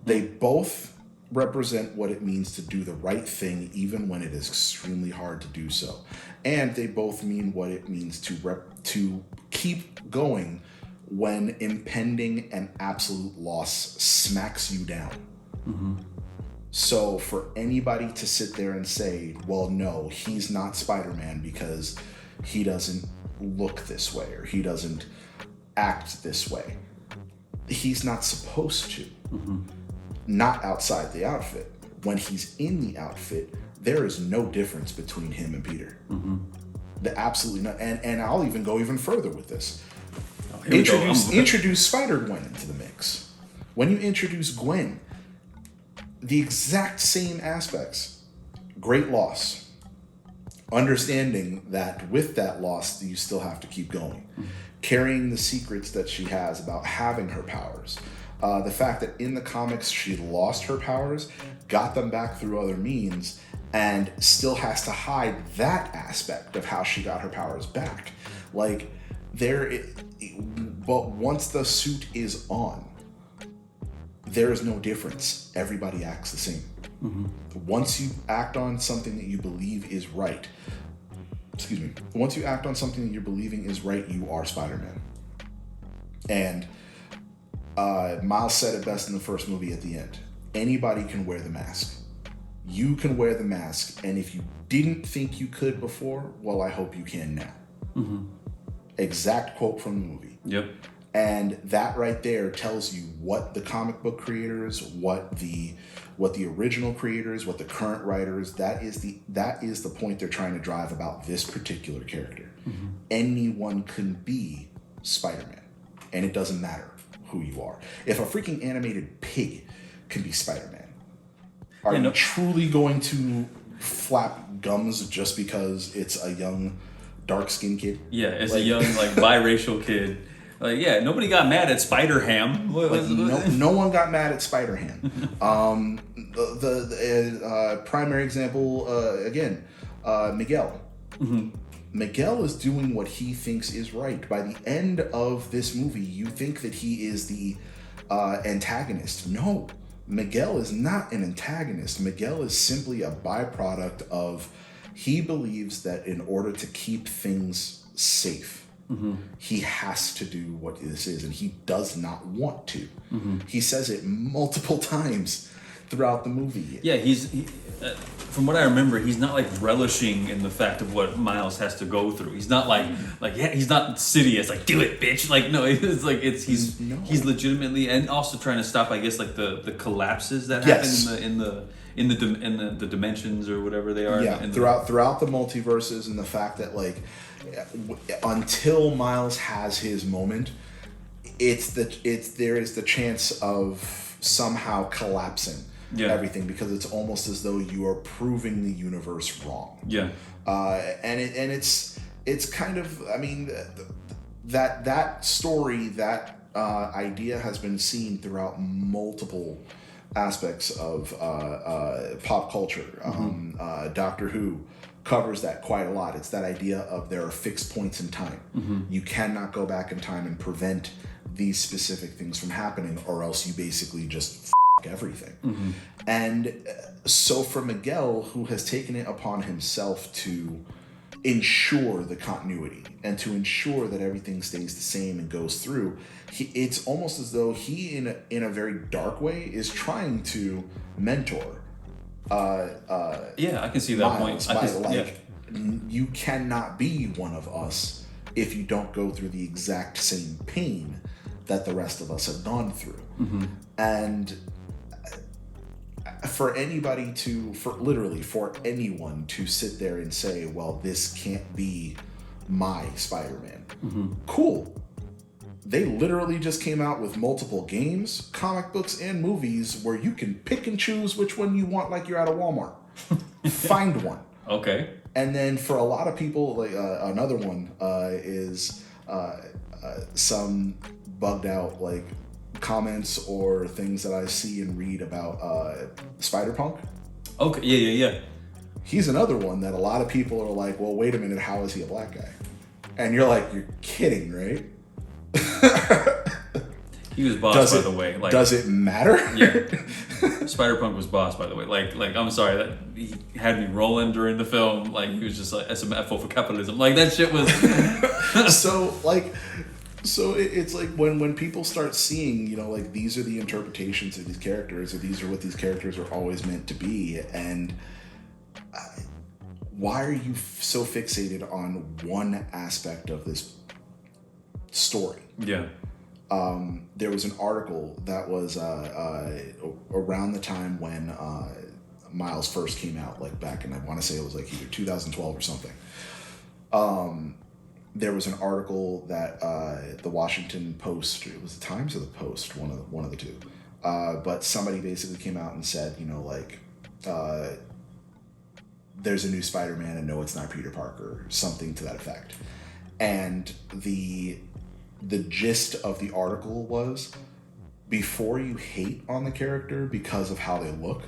They both represent what it means to do the right thing even when it is extremely hard to do so. And they both mean what it means to keep going when impending and absolute loss smacks you down. So for anybody to sit there and say, well, no, he's not Spider-Man because he doesn't look this way or he doesn't act this way. He's not supposed to. Not outside the outfit. When he's in the outfit, there is no difference between him and Peter. Absolutely not. And I'll even go even further with this. Introduce Spider-Gwen into the mix. When you introduce Gwen, the exact same aspects. Great loss. Understanding that with that loss, you still have to keep going. Carrying the secrets that she has about having her powers. The fact that in the comics she lost her powers, got them back through other means, and still has to hide that aspect of how she got her powers back. But once the suit is on, there is no difference. Everybody acts the same. Once you act on something that you believe is right, once you act on something that you're believing is right, you are Spider-Man. And Miles said it best in the first movie at the end. Anybody can wear the mask. You can wear the mask, and if you didn't think you could before, well, I hope you can now. Exact quote from the movie. Yep. And that right there tells you what the comic book creators, what the original creators, what the current writers, that is the point they're trying to drive about this particular character. Anyone can be Spider-Man, and it doesn't matter who you are. If a freaking animated pig can be Spider-Man, are you truly going to flap gums just because it's a young, dark-skinned kid? Yeah, it's a young, biracial kid. Nobody got mad at Spider-Ham. No one got mad at Spider-Ham. The primary example, again, Miguel. Mm-hmm. Miguel is doing what he thinks is right. By the end of this movie, you think that he is the antagonist. No, Miguel is not an antagonist. Miguel is simply a byproduct of, he believes that in order to keep things safe, he has to do what this is, and he does not want to. He says it multiple times throughout the movie. Yeah, from what I remember, he's not relishing in the fact of what Miles has to go through. He's not he's not insidious, do it, bitch. No, he's legitimately, and also trying to stop, I guess, the collapses that happen in the dimensions or whatever they are. Yeah, throughout the multiverses, and the fact that until Miles has his moment, there is the chance of somehow collapsing. Yeah. Everything, because it's almost as though you are proving the universe wrong. Yeah. And it's kind of, I mean, that story, that idea has been seen throughout multiple aspects of pop culture. Doctor Who covers that quite a lot. It's that idea of there are fixed points in time. You cannot go back in time and prevent these specific things from happening, or else you basically just everything. And so for Miguel, who has taken it upon himself to ensure the continuity and to ensure that everything stays the same and goes through, it's almost as though he, in a very dark way, is trying to mentor. I can see that Miles point. You cannot be one of us if you don't go through the exact same pain that the rest of us have gone through. And for anyone to sit there and say, well, this can't be my Spider-Man. Cool. They literally just came out with multiple games, comic books, and movies where you can pick and choose which one you want, like you're at a Walmart. Find one. Okay. And then for a lot of people, another one is some bugged out comments or things that I see and read about Spider-Punk. Okay, yeah. He's another one that a lot of people are like, well, wait a minute, how is he a black guy? And you're like, you're kidding, right? He was boss, by the way. Does it matter? Yeah. Spider-Punk was boss, by the way. I'm sorry, that he had me rolling during the film. He was just SMFO for capitalism. That shit was... So it's when people start seeing, these are the interpretations of these characters, or these are what these characters are always meant to be, and why are you so fixated on one aspect of this story? Yeah. There was an article that was around the time when Miles first came out, back in, I want to say it was either 2012 or something. There was an article that the Washington Post, it was the Times or the Post, one of the two, but somebody basically came out and said, there's a new Spider-Man and no, it's not Peter Parker, something to that effect. And the gist of the article was, before you hate on the character because of how they look,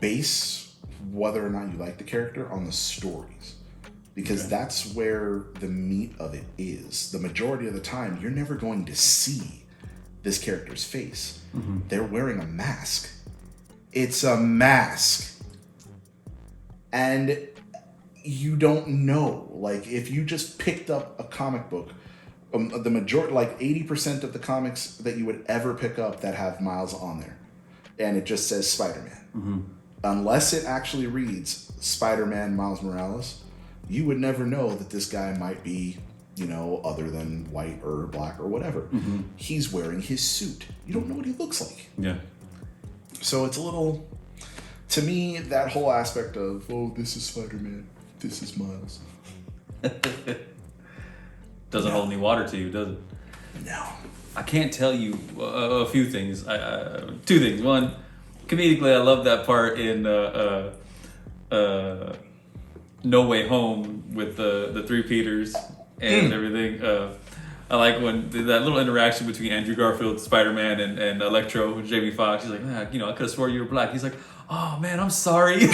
base whether or not you like the character on the stories. Because that's where the meat of it is. The majority of the time, you're never going to see this character's face. They're wearing a mask. It's a mask. And you don't know. If you just picked up a comic book, the majority, 80% of the comics that you would ever pick up that have Miles on there, and it just says Spider-Man. Unless it actually reads Spider-Man Miles Morales, you would never know that this guy might be, other than white or black or whatever. He's wearing his suit. You don't know what he looks like. Yeah. So it's a little, to me, that whole aspect of, oh, this is Spider-Man, this is Miles. Doesn't hold any water to you, does it? No. I can't tell you a few things. Two things. One, comedically, I love that part in No Way Home with the three Peters and everything. I like when that little interaction between Andrew Garfield, Spider-Man, and Electro and Jamie Foxx. He's like, I could have swore you were black. He's like, oh man, I'm sorry.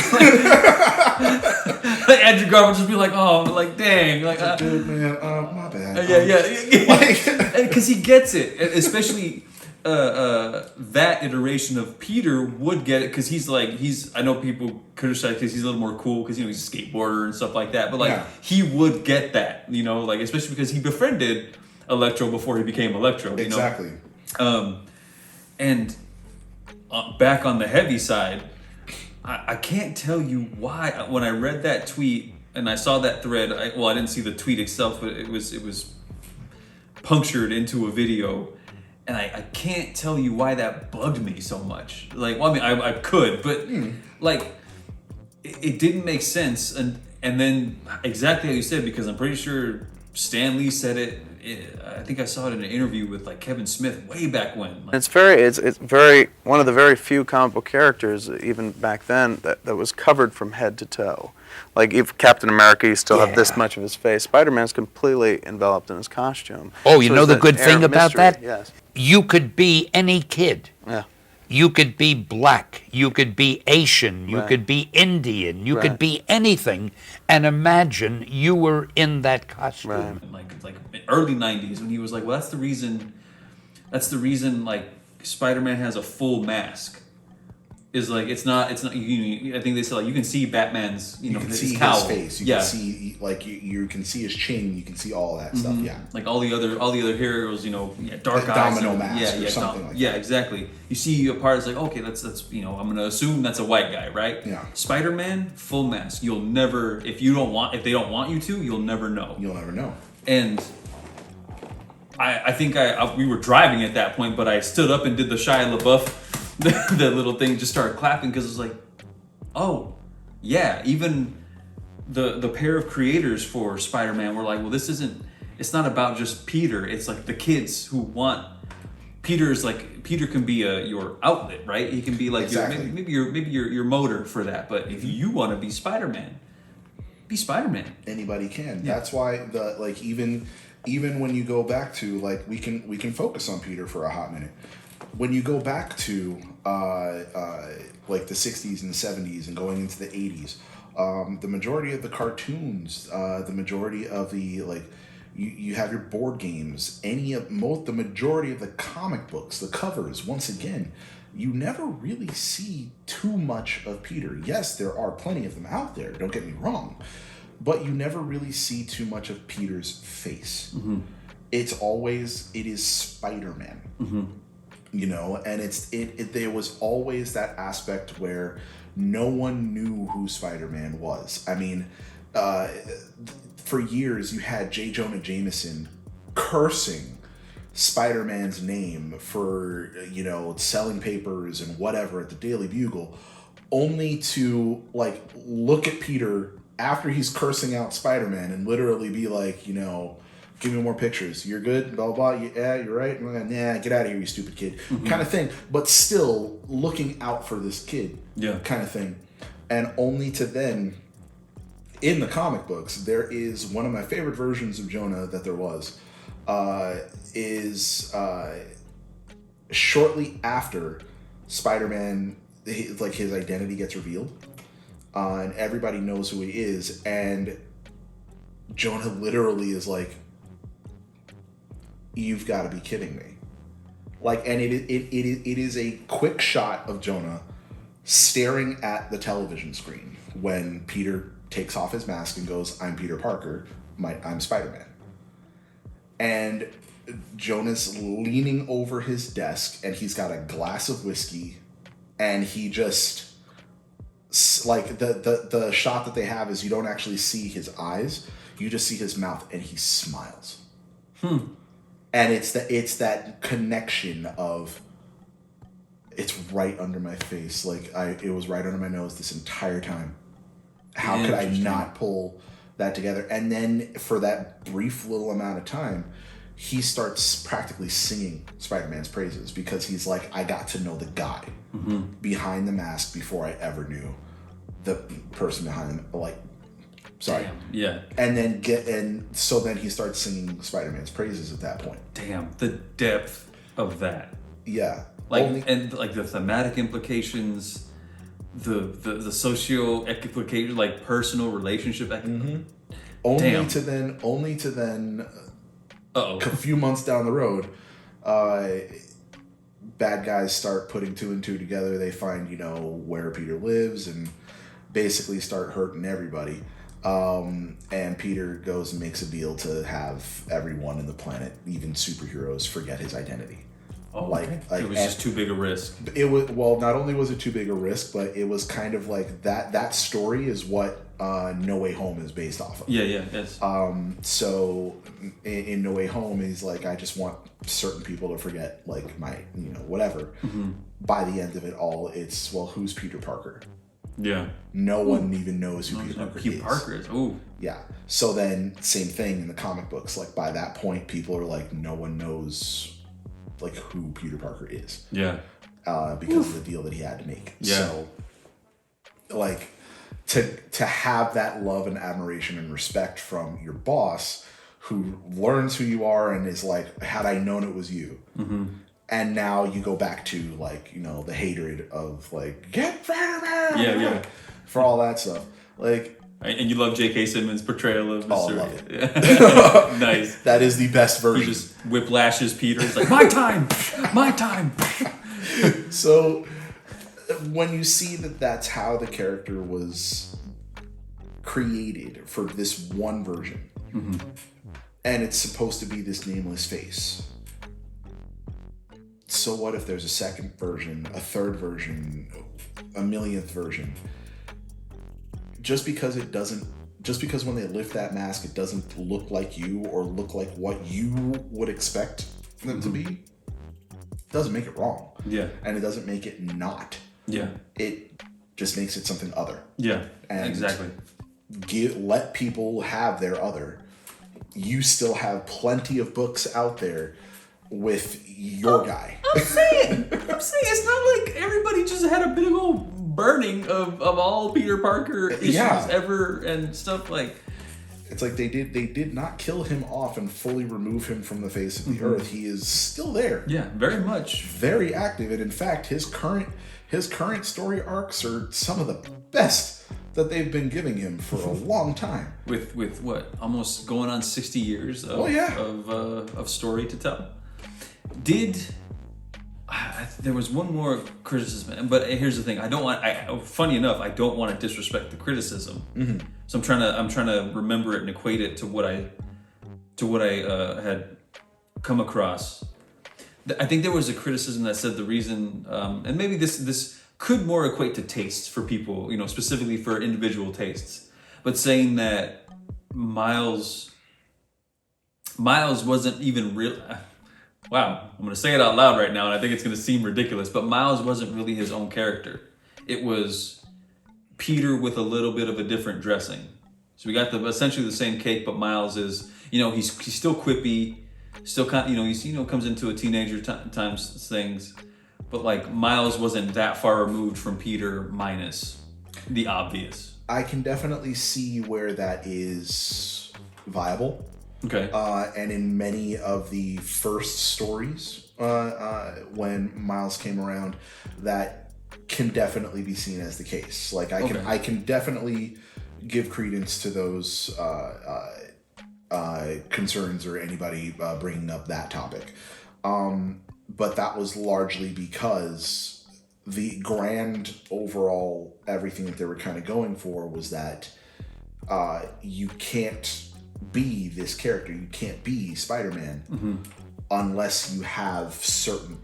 Like Andrew Garfield just be like, oh, like dang, like dude, man, my bad. Yeah, because he gets it, and especially that iteration of Peter would get it because he's. I know people criticize because he's a little more cool because he's a skateboarder and stuff like that, but he would get that, especially because he befriended Electro before he became Electro. Exactly. And back on the heavy side, I can't tell you why. When I read that tweet and I saw that thread, I didn't see the tweet itself, but it was punctured into a video, and I can't tell you why that bugged me so much. I could, but it didn't make sense, and then exactly how you said, because I'm pretty sure Stan Lee said it. I think I saw it in an interview with Kevin Smith way back when. It's very one of the very few comic book characters even back then that was covered from head to toe. Like if Captain America, you still have this much of his face. Spider-Man's completely enveloped in his costume. Oh, you know the good thing about that? Yes. You could be any kid. Yeah. You could be black, you could be Asian, you Right. could be Indian, you Right. could be anything, and imagine you were in that costume. Right. Like early 90s when he was like, well, that's the reason Spider-Man has a full mask. Is it's not I think they said you can see Batman's You can his see cowl. his face. You can see you can see his chin. You can see all that stuff. Yeah. Like all the other heroes, dark Like eyes, Domino mask or something like yeah, that. exactly. You see a part, it's like, okay, that's I'm gonna assume that's a white guy, right? Yeah. Spider-Man, full mask. You'll never, if they don't want you to, you'll never know. You'll never know. And I think we were driving at that point, but I stood up and did the Shia LaBeouf, the little thing, just started clapping because it was like, oh, yeah, even the pair of creators for Spider-Man were like, well, it's not about just Peter. It's like the kids who want, Peter can be your outlet, right? He can be like Exactly. maybe your motor for that. But if you want to be Spider-Man, be Spider-Man. Anybody can. Yeah. That's why even when you go back to we can focus on Peter for a hot minute. When you go back to the 60s and the 70s and going into the 80s, the majority of the cartoons, the majority of the you have your board games, the majority of the comic books, the covers, once again, you never really see too much of Peter. Yes, there are plenty of them out there, don't get me wrong, but you never really see too much of Peter's face. Mm-hmm. It is Spider-Man. Mm-hmm. And there was always that aspect where no one knew who Spider-Man was. I mean, for years you had J. Jonah Jameson cursing Spider-Man's name for, selling papers and whatever at the Daily Bugle, only to look at Peter after he's cursing out Spider-Man and literally be like, give me more pictures. You're good, blah, blah, blah. Yeah, you're right. Nah, get out of here, you stupid kid. Mm-hmm. Kind of thing. But still looking out for this kid. Yeah. Kind of thing. And only to then, in the comic books, there is one of my favorite versions of Jonah that there was, shortly after Spider-Man, his identity gets revealed. And everybody knows who he is. And Jonah literally is like, you've got to be kidding me. And it is a quick shot of Jonah staring at the television screen when Peter takes off his mask and goes, I'm Peter Parker, I'm Spider-Man. And Jonah's leaning over his desk and he's got a glass of whiskey and he just, the shot that they have is you don't actually see his eyes, you just see his mouth and he smiles. And it's that connection of, it's right under my face. It was right under my nose this entire time. How could I not pull that together? And then for that brief little amount of time, he starts practically singing Spider-Man's praises because he's like, I got to know the guy behind the mask before I ever knew the person behind him. Like, sorry. Damn. Yeah. And so then he starts singing Spider-Man's praises at that point. Damn, the depth of that. Yeah. And like the thematic implications, the socio implications, like personal relationship. Only to then a few months down the road, bad guys start putting two and two together. They find, where Peter lives and basically start hurting everybody. And Peter goes and makes a deal to have everyone in the planet, even superheroes, forget his identity. Oh, like it was just too big a risk. It was, well, not only was it too big a risk, but it was kind of like that story is what No Way Home is based off of. Yes. So in No Way Home, he's like, I just want certain people to forget, like, my, whatever. By the end of it all, it's, well, who's Peter Parker? Yeah. No one even knows who Peter Parker is. Ooh. Yeah. So then, same thing in the comic books. Like, by that point, people are like, no one knows, like, who Peter Parker is. Yeah. Because of the deal that he had to make. Yeah. So, like, to have that love and admiration and respect from your boss, who learns who you are and is like, had I known it was you. And now you go back to, like, the hatred of, like, get Spider-Man! Yeah. For all that stuff. Like, and you love J.K. Simmons' portrayal of Mr. Oh, I love it. Nice. That is the best version. He just whiplashes Peter. It's like, my time! My time! So, when you see that that's how the character was created for this one version, and it's supposed to be this nameless face, so what if there's a second version, a third version, a millionth version? Just because when they lift that mask, it doesn't look like you or look like what you would expect them to be, doesn't make it wrong. Yeah. And it doesn't make it not. Yeah. It just makes it something other. Yeah. And exactly. Let people have their other. You still have plenty of books out there with your guy. I'm saying it's not like everybody just had a big old burning of all Peter Parker issues ever and stuff like. It's like they did not kill him off and fully remove him from the face of the earth. He is still there. Yeah, very much. Very active, and in fact, his current story arcs are some of the best that they've been giving him for a long time. With what, almost going on 60 years of story to tell. There was one more criticism, but here's the thing: funny enough, I don't want to disrespect the criticism. So I'm trying to remember it and equate it to what I had come across. I think there was a criticism that said the reason, and maybe this could more equate to tastes for people, specifically for individual tastes, but saying that Miles wasn't even real. Wow, I'm going to say it out loud right now, and I think it's going to seem ridiculous, but Miles wasn't really his own character. It was Peter with a little bit of a different dressing. So we got essentially the same cake, but Miles is, he's still quippy, still kind of, he's, comes into a teenager times things, but like Miles wasn't that far removed from Peter minus the obvious. I can definitely see where that is viable. Okay. And in many of the first stories, when Miles came around, that can definitely be seen as the case. Like I can definitely give credence to those concerns or anybody bringing up that topic. But that was largely because the grand overall everything that they were kind of going for was that you can't be this character. You can't be Spider-Man unless you have certain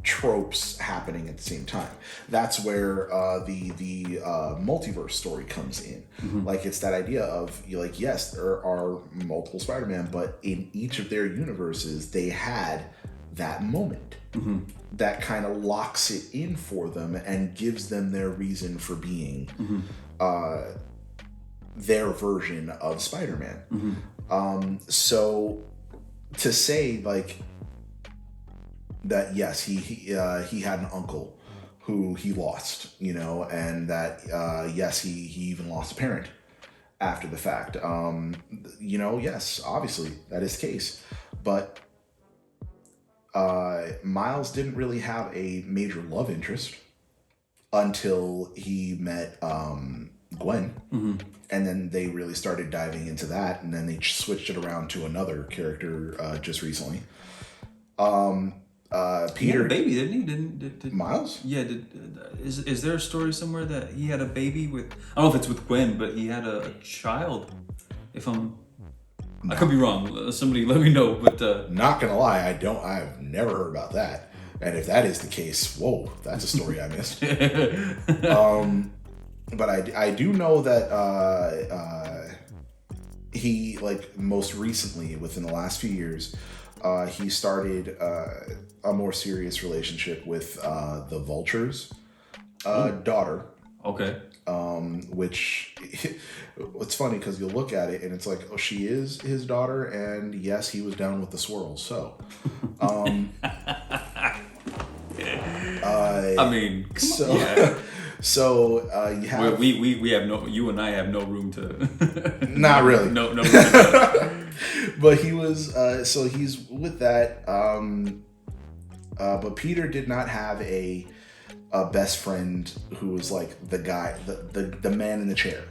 tropes happening at the same time. That's where the multiverse story comes in. Like, it's that idea of, yes, there are multiple Spider-Man, but in each of their universes, they had that moment that kind of locks it in for them and gives them their reason for being their version of Spider-Man. So to say like that, yes, he had an uncle who he lost, you know, and that yes, he even lost a parent after the fact. You know, yes, obviously that is the case, but Miles didn't really have a major love interest until he met Gwen, and then they really started diving into that, and then they switched it around to another character just recently. Peter, he had a baby, didn't he? Did Miles? Yeah. Is there a story somewhere that he had a baby with? I don't know if it's with Gwen, but he had a child. I could be wrong. Somebody let me know. But not gonna lie, I've never heard about that. And if that is the case, whoa, that's a story I missed. But I do know that he, like, most recently, within the last few years, he started a more serious relationship with the Vulture's daughter. okay. Which it's funny because you'll look at it and it's like, oh, she is his daughter, and yes, he was down with the swirls. So, I mean, so yeah. so you have we have no. You and I have no room to. not really. No room to. But he was so he's with that. But Peter did not have a best friend who was like the guy, the man in the chair.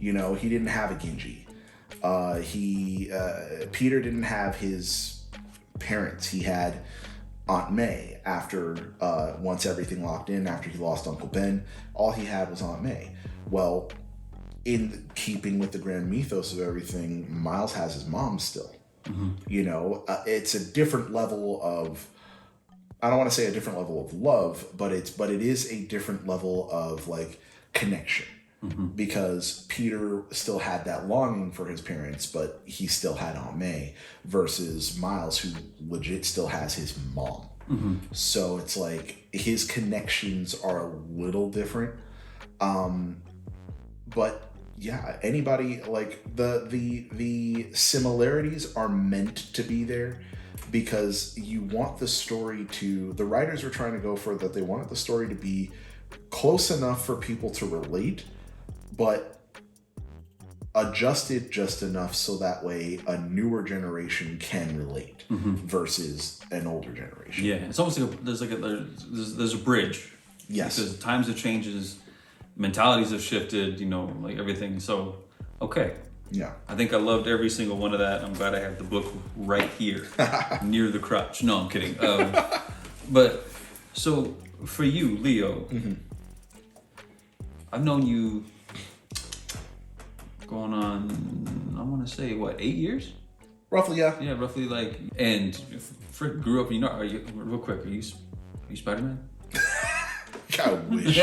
You know, he didn't have a Genji. Peter didn't have his parents. He had Aunt May after once everything locked in, after he lost Uncle Ben. All he had was Aunt May. Well, in keeping with the grand mythos of everything, Miles has his mom still. You know, it's a different level of, I don't want to say a different level of love, but it is a different level of like connection, because Peter still had that longing for his parents, but he still had Aunt May, versus Miles, who legit still has his mom. So it's like his connections are a little different. But yeah, anybody, like the similarities are meant to be there, because you want the story to, the writers are trying to go for that. They wanted the story to be close enough for people to relate, but adjusted just enough so that way a newer generation can relate versus an older generation. Yeah, it's almost like there's a bridge. Yes. Because times have changed, mentalities have shifted, you know, like everything. So, okay. Yeah. I think I loved every single one of that. I'm glad I have the book right here, near the crotch. No, I'm kidding. But so for you, Leo, I've known you going on, I want to say, what, 8 years? Roughly, yeah. Yeah, roughly, like, and Frick grew up, you know, real quick, are you Spider-Man? I wish.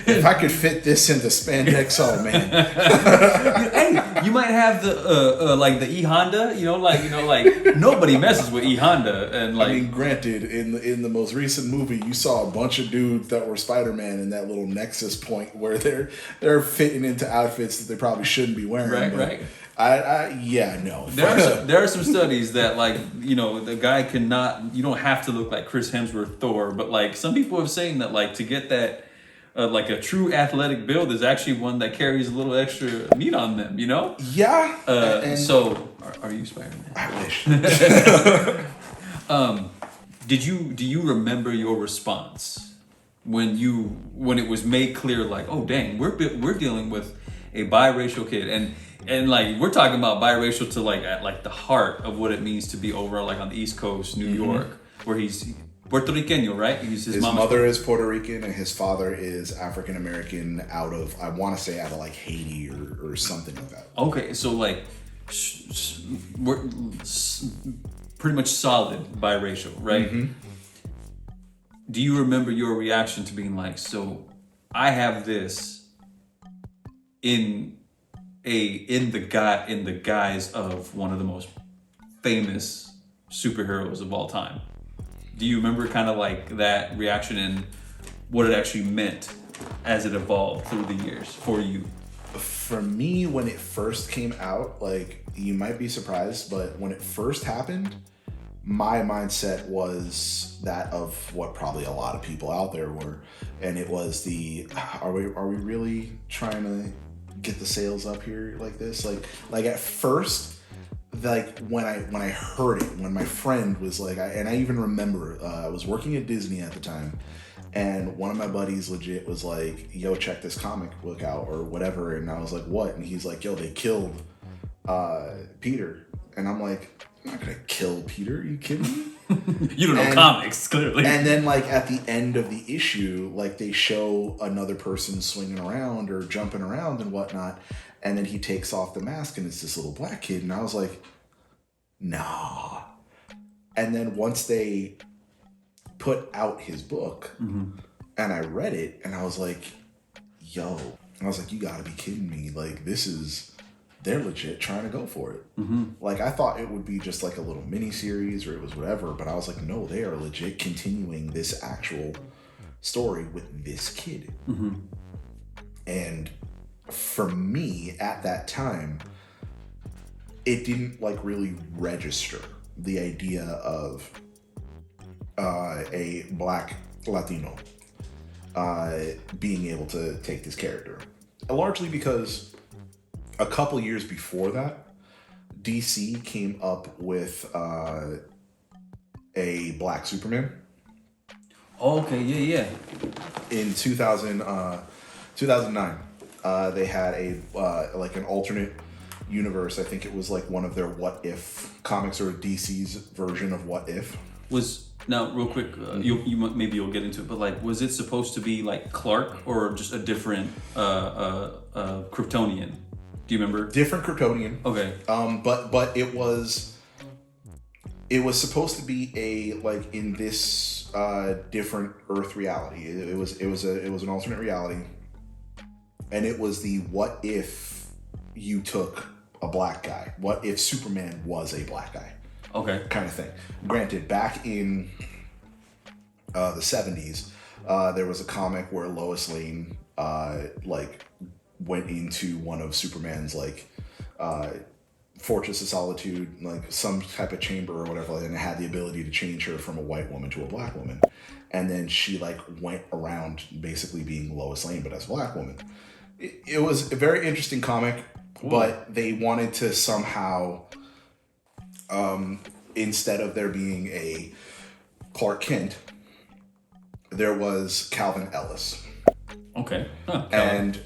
If I could fit this into spandex, oh man. Hey, you might have the like the E Honda, like nobody messes with E Honda, and like. I mean, granted, in the most recent movie, you saw a bunch of dudes that were Spider-Man in that little nexus point where they're fitting into outfits that they probably shouldn't be wearing. Right. No. There are some studies that, like, you know, the guy cannot. You don't have to look like Chris Hemsworth, Thor, but like some people have saying that, like, to get that. Like a true athletic build is actually one that carries a little extra meat on them, you know? Yeah. So, are you Spider-Man? I wish. Do you remember your response when it was made clear, like, oh dang, we're dealing with a biracial kid, and like we're talking about biracial to like at like the heart of what it means to be over like on the East Coast, New York, where he's Puerto Rican, right? His mother is Puerto Rican and his father is African American out of like Haiti or something like that. Okay, so like we're pretty much solid biracial, right? Do you remember your reaction to being like, so I have this in the guise of one of the most famous superheroes of all time? Do you remember kind of like that reaction and what it actually meant as it evolved through the years for you? For me, when it first came out, like, you might be surprised, but when it first happened, my mindset was that of what probably a lot of people out there were, and it was are we really trying to get the sales up here like this? Like at first, like when I heard it, when my friend was like, I even remember I was working at Disney at the time, and one of my buddies legit was like, yo, check this comic book out or whatever, and I was like, what? And he's like, yo, they killed Peter, and I'm like, I'm not gonna kill Peter. Are you kidding me? You don't know comics, clearly. And then, like, at the end of the issue, like, they show another person swinging around or jumping around and whatnot, and then he takes off the mask and it's this little black kid, and I was like, nah. And then once they put out his book, and I read it, and I was like, yo. I was like, you gotta be kidding me. Like, they're legit trying to go for it. Like, I thought it would be just like a little mini series or it was whatever, but I was like, no, they are legit continuing this actual story with this kid. And for me at that time, it didn't like really register the idea of a black Latino being able to take this character, largely because a couple years before that, DC came up with a black Superman. Oh, okay, yeah. In 2009, they had a like an alternate universe. I think it was like one of their What If comics, or DC's version of What If. Now, real quick, maybe you'll get into it, but like, was it supposed to be like Clark or just a different Kryptonian? Do you remember? Different Kryptonian. Okay. But it was supposed to be a, like, in this different Earth reality. It was an alternate reality, and it was the what if you took a black guy? What if Superman was a black guy? Okay. Kind of thing. Granted, back in the 70s, there was a comic where Lois Lane like went into one of Superman's like Fortress of Solitude, like some type of chamber or whatever, and it had the ability to change her from a white woman to a black woman. And then she like went around basically being Lois Lane, but as a black woman. It was a very interesting comic, but they wanted to somehow, instead of there being a Clark Kent, there was Calvin Ellis. Okay. Huh, and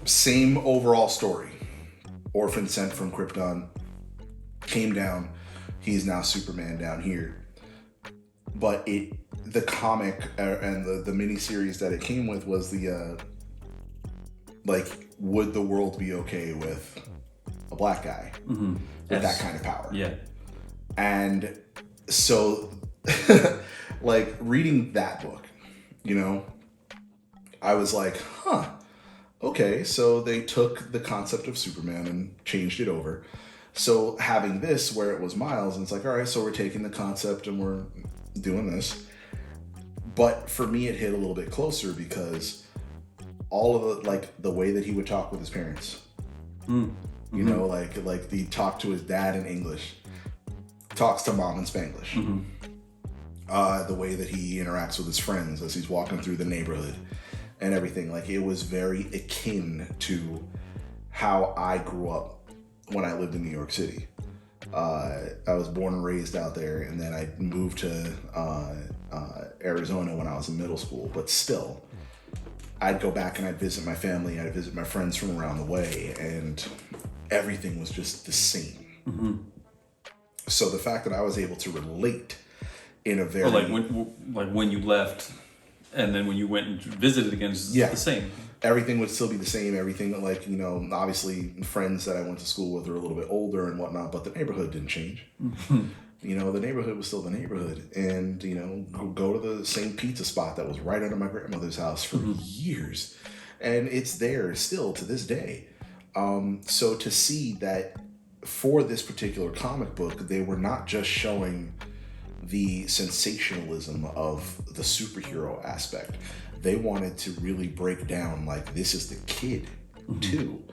same overall story. Orphan sent from Krypton, came down. He's now Superman down here. But the comic and the miniseries that it came with was the like, would the world be okay with a black guy with that kind of power? Yeah. And so, like, reading that book, you know, I was like, huh, okay, so they took the concept of Superman and changed it over. So having this where it was Miles, and it's like, all right, so we're taking the concept and we're doing this. But for me, it hit a little bit closer because all of the, like, the way that he would talk with his parents, you know, like he talked to his dad in English, talks to mom in Spanglish. The way that he interacts with his friends as he's walking through the neighborhood and everything, like, it was very akin to how I grew up when I lived in New York City. I was born and raised out there, and then I moved to Arizona when I was in middle school, but still, I'd go back and I'd visit my family, I'd visit my friends from around the way, and everything was just the same. So the fact that I was able to relate in a very... when you left, and then when you went and visited again, it's the same. Everything would still be the same. Everything, like, you know, obviously friends that I went to school with are a little bit older and whatnot, but the neighborhood didn't change. You know, the neighborhood was still the neighborhood. And, you know, go to the same pizza spot that was right under my grandmother's house for years. And it's there still to this day. So to see that for this particular comic book, they were not just showing the sensationalism of the superhero aspect. They wanted to really break down, like, this is the kid too.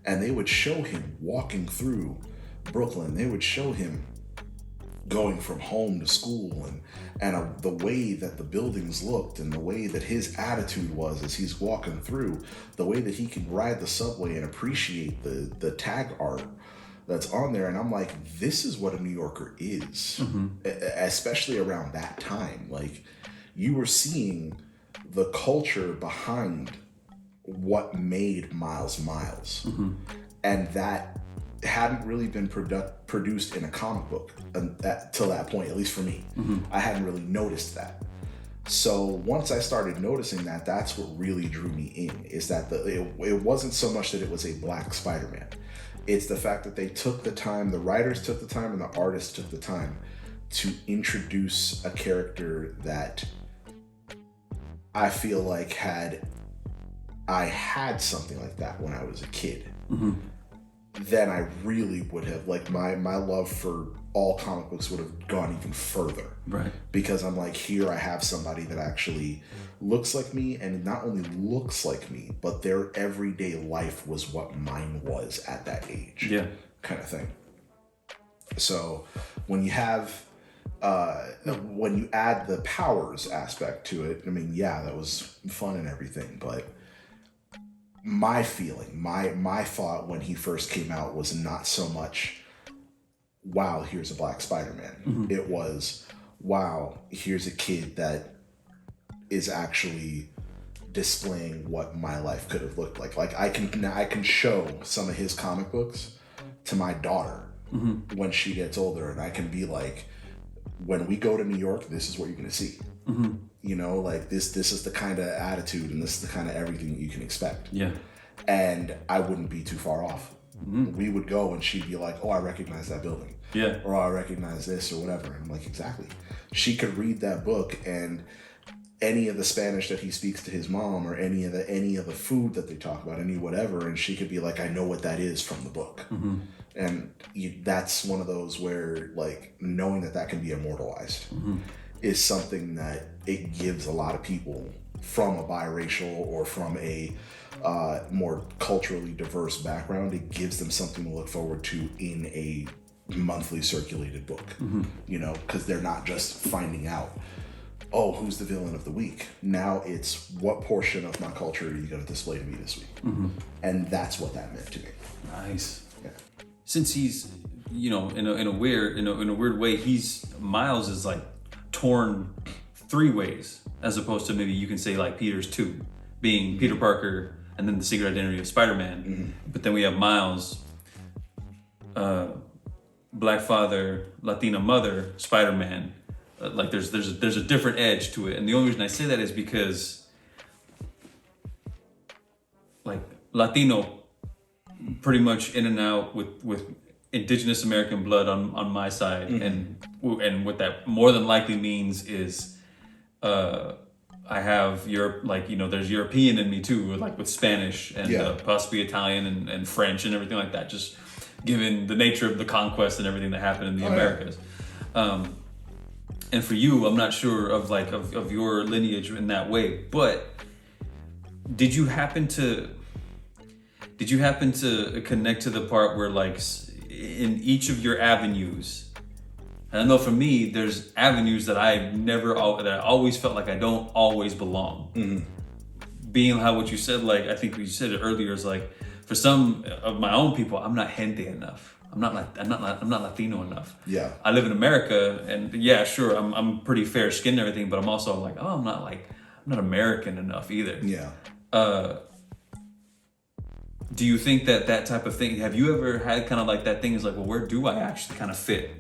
And they would show him walking through Brooklyn. They would show him going from home to school, and the way that the buildings looked, and the way that his attitude was as he's walking through, the way that he can ride the subway and appreciate the tag art that's on there. And I'm like, this is what a New Yorker is, especially around that time. Like, you were seeing the culture behind what made Miles, and that hadn't really been produced in a comic book till that point, at least for me. I hadn't really noticed that. So once I started noticing that, that's what really drew me in, is that it wasn't so much that it was a black Spider-Man. It's the fact that they took the time, the writers took the time, and the artists took the time to introduce a character that I feel like I had something like that when I was a kid. Then I really would have, like, my love for all comic books would have gone even further. Right. Because I'm like, here I have somebody that actually looks like me, and not only looks like me, but their everyday life was what mine was at that age. Yeah. Kind of thing. So when you have, when you add the powers aspect to it, I mean, yeah, that was fun and everything, but my feeling, my thought when he first came out was not so much, wow, here's a black Spider-Man. It was, wow, here's a kid that is actually displaying what my life could have looked like. Like, I can show some of his comic books to my daughter when she gets older, and I can be like, when we go to New York, this is what you're gonna see. You know, like, this is the kind of attitude, and this is the kind of everything that you can expect. Yeah. And I wouldn't be too far off. We would go, and she'd be like, oh, I recognize that building. Yeah. Or I recognize this, or whatever. And I'm like, exactly. She could read that book, and any of the Spanish that he speaks to his mom, or any of the food that they talk about, any whatever, and she could be like, I know what that is from the book. And that's one of those where, like, knowing that can be immortalized is something that it gives a lot of people from a biracial or from a more culturally diverse background. It gives them something to look forward to in a monthly circulated book, you know, because they're not just finding out, oh, who's the villain of the week. Now it's, what portion of my culture are you going to display to me this week? And that's what that meant to me. Nice. Yeah. Since he's, you know, in a weird way, Miles is like torn three ways, as opposed to maybe you can say like Peter's two, being Peter Parker and then the secret identity of Spider-Man. But then we have Miles, black father, Latina mother, Spider-Man. Like there's a different edge to it, and the only reason I say that is because, like, Latino, pretty much in and out with indigenous American blood on my side, and what that more than likely means is, I have there's European in me too, like with Spanish and possibly Italian and French and everything like that, just given the nature of the conquest and everything that happened in the Americas. And for you, I'm not sure of your lineage in that way, but did you happen to connect to the part where, like, in each of your avenues, and I know for me, there's avenues that I always felt like I don't always belong. Being how what you said, like, I think you said it earlier, is like, for some of my own people, I'm not gente enough. I'm not Latino enough. Yeah. I live in America, and yeah, sure, I'm pretty fair skinned and everything, but I'm also like, oh, I'm not American enough either. Yeah. Do you think that type of thing, have you ever had kind of like that thing, is like, well, where do I actually kind of fit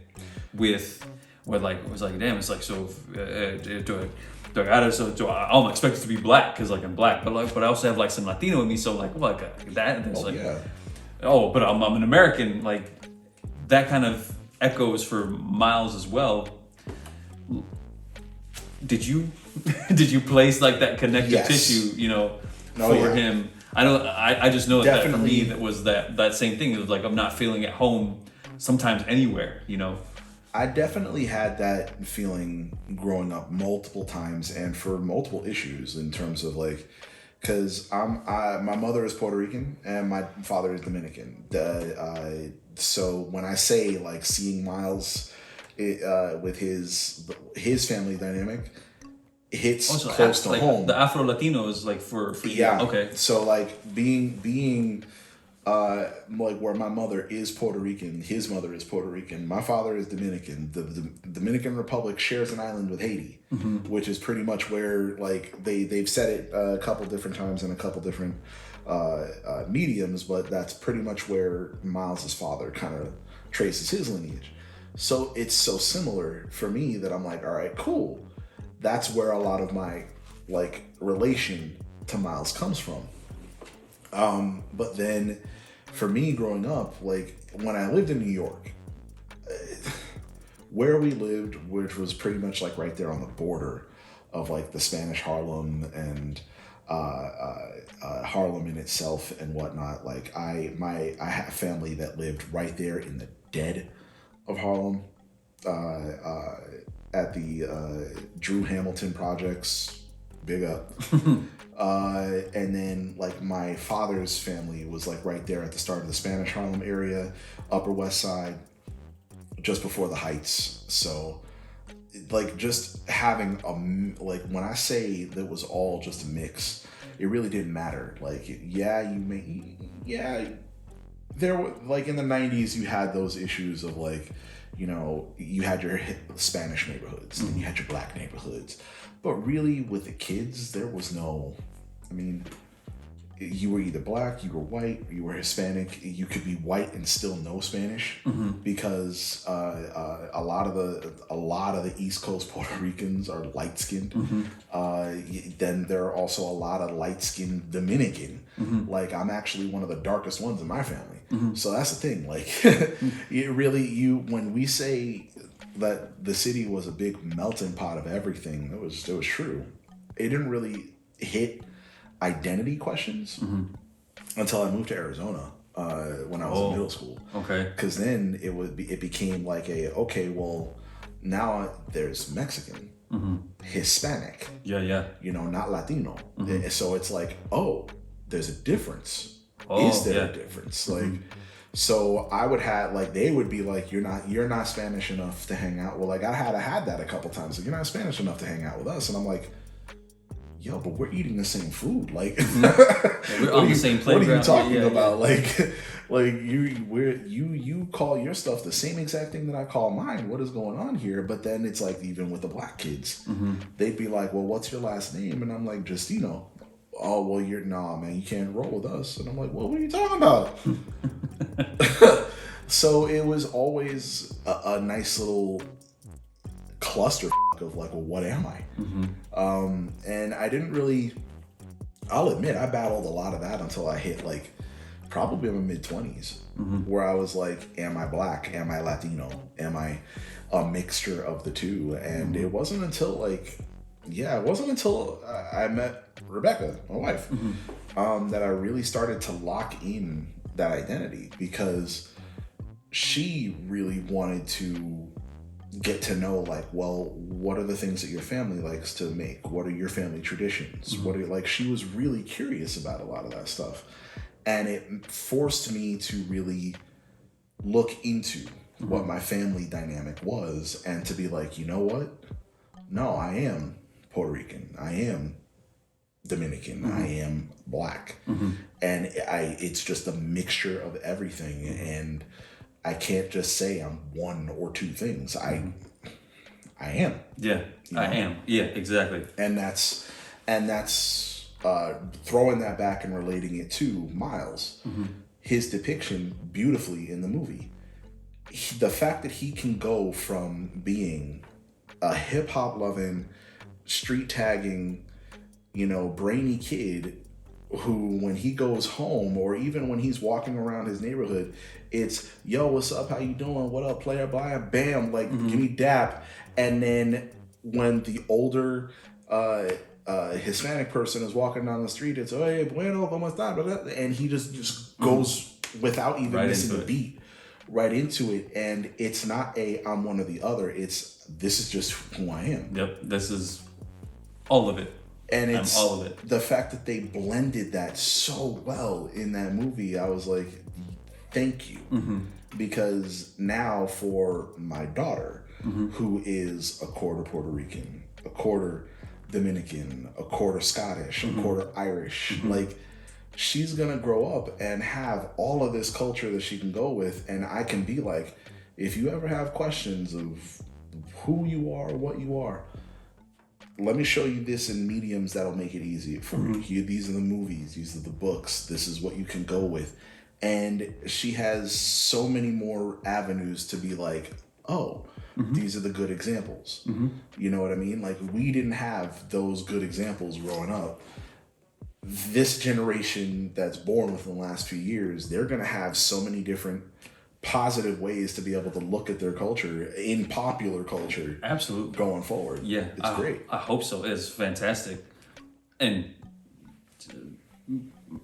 with like, it was like, damn, it's like, so I'm expected to be black because, like, I'm black, but I also have like some Latino in me, so like, well, like that, and it's but I'm an American, like, that kind of echoes for Miles as well. Did you place like that connective tissue, you know, for him? I just know that for me, that was that same thing. It was like, I'm not feeling at home sometimes anywhere, you know. I definitely had that feeling growing up multiple times and for multiple issues, in terms of, like, because my mother is Puerto Rican and my father is Dominican. So when I say like seeing Miles with his family dynamic, it hits close to like home. The Afro Latino is like for yeah. you. Okay. So like being like where my mother is Puerto Rican, his mother is Puerto Rican, my father is Dominican. The Dominican Republic shares an island with Haiti, which is pretty much where like they've said it a couple different times in a couple different mediums, but that's pretty much where Miles's father kind of traces his lineage. So it's so similar for me that I'm like, all right, cool. That's where a lot of my like relation to Miles comes from. But then for me growing up, like when I lived in New York, where we lived, which was pretty much like right there on the border of like the Spanish Harlem and Harlem in itself and whatnot. Like I had family that lived right there in the dead of Harlem, at the Drew Hamilton projects. Big up. And then like my father's family was like right there at the start of the Spanish Harlem area, Upper West Side, just before the Heights. So like just having like when I say that was all just a mix, it really didn't matter. Like there were like in the 90s you had those issues of like, you know, you had your Spanish neighborhoods and you had your black neighborhoods. But really, with the kids, there was no, I mean, you were either black, you were white, you were Hispanic. You could be white and still know Spanish because a lot of the East Coast Puerto Ricans are light skinned. Then there are also a lot of light skinned Dominican. Like I'm actually one of the darkest ones in my family. So that's the thing. Like it really, when we say that the city was a big melting pot of everything, it was true. It didn't really hit identity questions until I moved to Arizona when I was in middle school. Okay. Because then it became like okay, well, now there's Mexican, Hispanic. Yeah. You know, not Latino. So it's like, oh, there's a difference. Is there a difference? Like. So I would have like they would be like, you're not Spanish enough to hang out. Well, like I had that a couple times. Like, you're not Spanish enough to hang out with us, and I'm like, yo, but we're eating the same food. Like we're on the same playground. What are you talking about? Yeah. Like you call your stuff the same exact thing that I call mine. What is going on here? But then it's like even with the black kids, they'd be like, well, what's your last name? And I'm like, Justino. Oh, well, nah, man, you can't roll with us. And I'm like, well, what are you talking about? So it was always a nice little cluster of like, well, what am I? And I didn't really, I'll admit, I battled a lot of that until I hit like probably in my mid-20s, where I was like, am I black? Am I Latino? Am I a mixture of the two? And it wasn't until I met Rebecca, my wife, that I really started to lock in that identity, because she really wanted to get to know like, well, what are the things that your family likes to make? What are your family traditions? What are like, she was really curious about a lot of that stuff. And it forced me to really look into what my family dynamic was and to be like, you know what? No, I am Puerto Rican. I am Dominican. I am black. And it's just a mixture of everything. And I can't just say I'm one or two things. I am. Yeah, you know? I am. Yeah, exactly. And that's throwing that back and relating it to Miles, his depiction beautifully in the movie. The fact that he can go from being a hip hop loving, street tagging, you know, brainy kid who, when he goes home or even when he's walking around his neighborhood, it's, yo, what's up? How you doing? What up, player? Bam, like, give me dap. And then when the older Hispanic person is walking down the street, it's, oye, bueno, ¿cómo está? And he just goes without even missing a beat right into it. And it's not I'm one or the other. This is just who I am. Yep, this is all of it. And it's all of it. The fact that they blended that so well in that movie, I was like, thank you. Because now for my daughter, who is a quarter Puerto Rican, a quarter Dominican, a quarter Scottish, a quarter Irish, like, she's gonna grow up and have all of this culture that she can go with, and I can be like, if you ever have questions of who you are, what you are, let me show you this in mediums that'll make it easy for you. These are the movies, these are the books, this is what you can go with. And she has so many more avenues to be like, oh, these are the good examples. You know what I mean? Like, we didn't have those good examples growing up. This generation that's born within the last few years, they're going to have so many different positive ways to be able to look at their culture in popular culture. Absolutely. Going forward. Yeah. It's great. I hope so. It's fantastic. And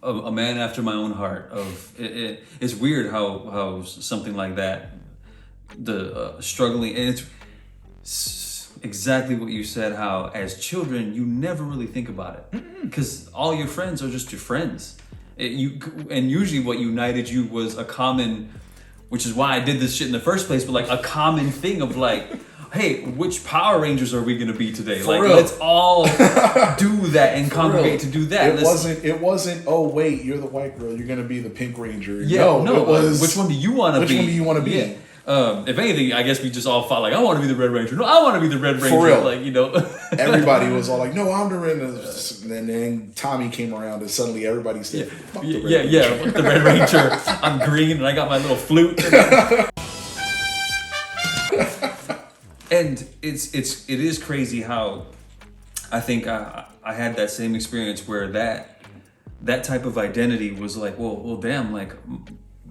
a man after my own heart. It's weird how something like that, the struggling, and it's exactly what you said, how as children you never really think about it because all your friends are just your friends. And usually what united you was a common, which is why I did this shit in the first place, but like a common thing of like, hey, which Power Rangers are we gonna be today? For like, real. let's all do that and congregate to do that. It wasn't, oh wait, you're the white girl, you're gonna be the Pink Ranger. Yeah, no, it was, which one do you want to be? Which one do you want to be? Yeah. If anything, I guess we just all fought like, I want to be the Red Ranger. No, I want to be the Red Ranger. For real. Like, you know. Everybody was all like, no, I'm the Red Ranger. And then Tommy came around and suddenly everybody said, fuck the Red Ranger. Fuck the Red Ranger. I'm green and I got my little flute. And it is crazy how I think I had that same experience where that type of identity was like, well damn, like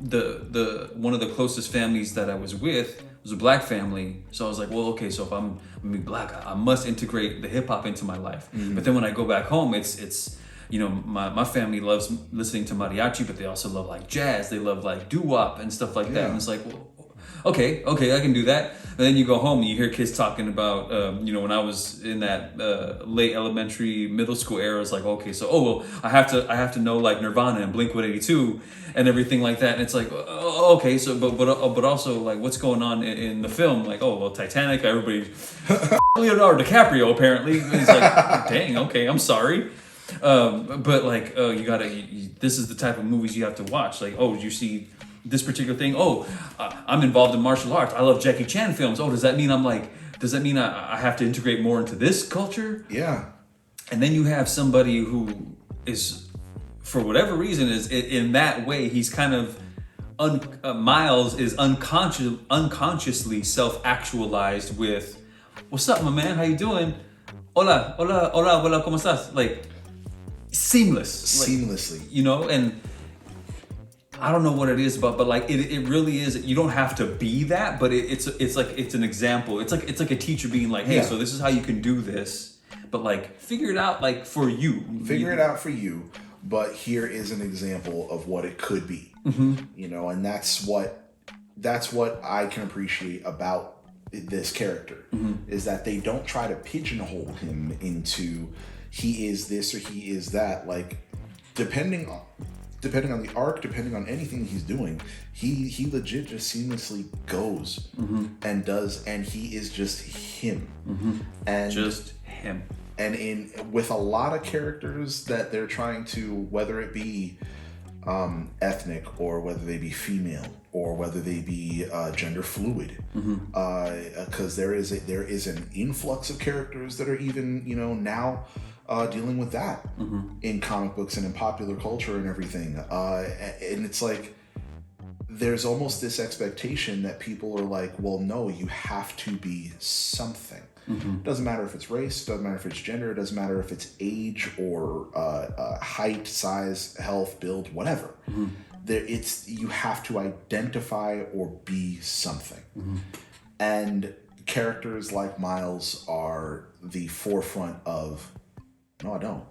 the one of the closest families that I was with was a black family. So I was like, well, okay, so if I'm gonna be black, I must integrate the hip hop into my life. But then when I go back home, it's you know, my family loves listening to mariachi, but they also love like jazz. They love like doo-wop and stuff like that. And it's like, well, okay, I can do that. And then you go home and you hear kids talking about, you know, when I was in that late elementary, middle school era, it's like, okay, so I have to know like Nirvana and Blink-182 and everything like that. And it's like, okay, so but also like what's going on in the film? Like, oh well, Titanic, everybody, Leonardo DiCaprio apparently. And it's like, dang, okay, I'm sorry. But like, you gotta. This is the type of movies you have to watch. Like, oh, you see this particular thing. Oh, I'm involved in martial arts. I love Jackie Chan films. Oh, does that mean I have to integrate more into this culture? Yeah. And then you have somebody who is, for whatever reason, is in that way. He's kind of Miles is unconsciously self-actualized with, "What's up, my man? How you doing? Hola, ¿cómo estás?" Like, seamlessly, you know. And I don't know what it is about, but like it really is. You don't have to be that, but it's like it's an example. It's like a teacher being like, hey, so this is how you can do this, but like figure it out like for you. Figure it out for you, but here is an example of what it could be. You know, and that's what I can appreciate about this character is that they don't try to pigeonhole him into he is this or he is that. Like depending on the arc, depending on anything he's doing, he legit just seamlessly goes and does, and he is just him. And just him. And with a lot of characters that they're trying to, whether it be ethnic or whether they be female or whether they be gender fluid, because there is an influx of characters that are even, you know, now dealing with that in comic books and in popular culture and everything. And it's like, there's almost this expectation that people are like, well, no, you have to be something. Doesn't matter if it's race, doesn't matter if it's gender, doesn't matter if it's age or height, size, health, build, whatever. You have to identify or be something. And characters like Miles are the forefront of, no, I don't.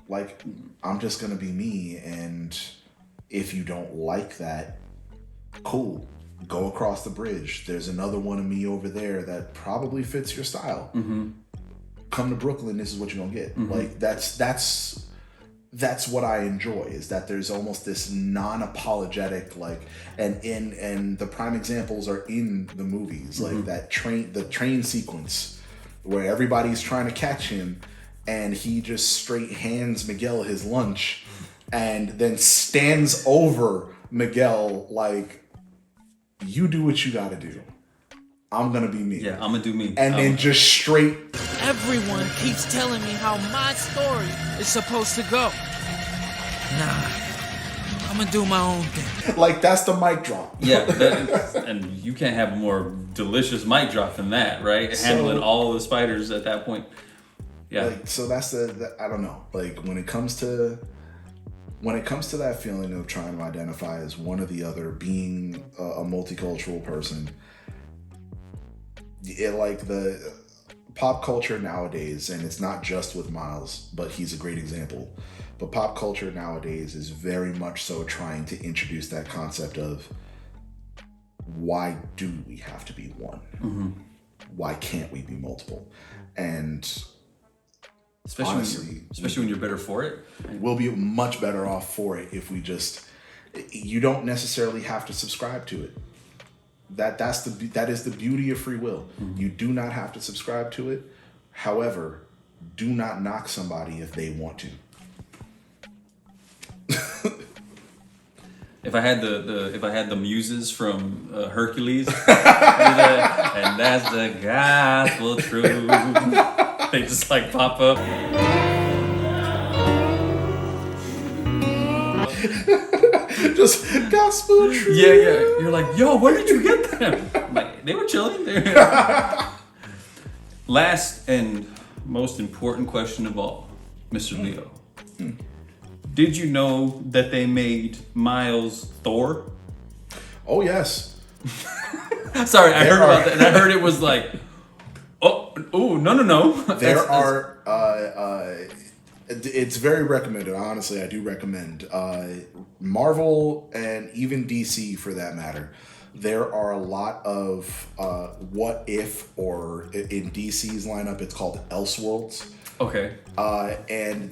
Like, I'm just gonna be me, and if you don't like that, cool. Go across the bridge. There's another one of me over there that probably fits your style. come to Brooklyn, this is what you're gonna get. Like that's what I enjoy, is that there's almost this non-apologetic, like, and the prime examples are in the movies, like the train sequence where everybody's trying to catch him and he just straight hands Miguel his lunch and then stands over Miguel like, you do what you gotta do. I'm gonna be me. Yeah, I'm gonna do me. And then just straight. Everyone keeps telling me how my story is supposed to go. Nah, I'm gonna do my own thing. Like, that's the mic drop. Yeah, and you can't have a more delicious mic drop than that, right? Handling all the spiders at that point. Yeah. Like, so that's the I don't know. Like, when it comes to that feeling of trying to identify as one or the other, being a multicultural person, like the pop culture nowadays, and it's not just with Miles, but he's a great example. But pop culture nowadays is very much so trying to introduce that concept of, why do we have to be one? Why can't we be multiple? And especially when you're better for it. We'll be much better off for it if we just, you don't necessarily have to subscribe to it. That is the beauty of free will. You do not have to subscribe to it. However, do not knock somebody if they want to. If I had the muses from Hercules, and that's the gospel truth, they just like pop up. Just gospel truth. Yeah. You're like, yo, where did you get them? I'm like, they were chilling. Last and most important question of all, Mr. Leo. Did you know that they made Miles Thor? Oh, yes. Sorry, I heard about that, and I heard it was like, no. There are, it's very recommended. Honestly, I do recommend. Marvel and even DC, for that matter, there are a lot of what if, or in DC's lineup, it's called Elseworlds. Okay. And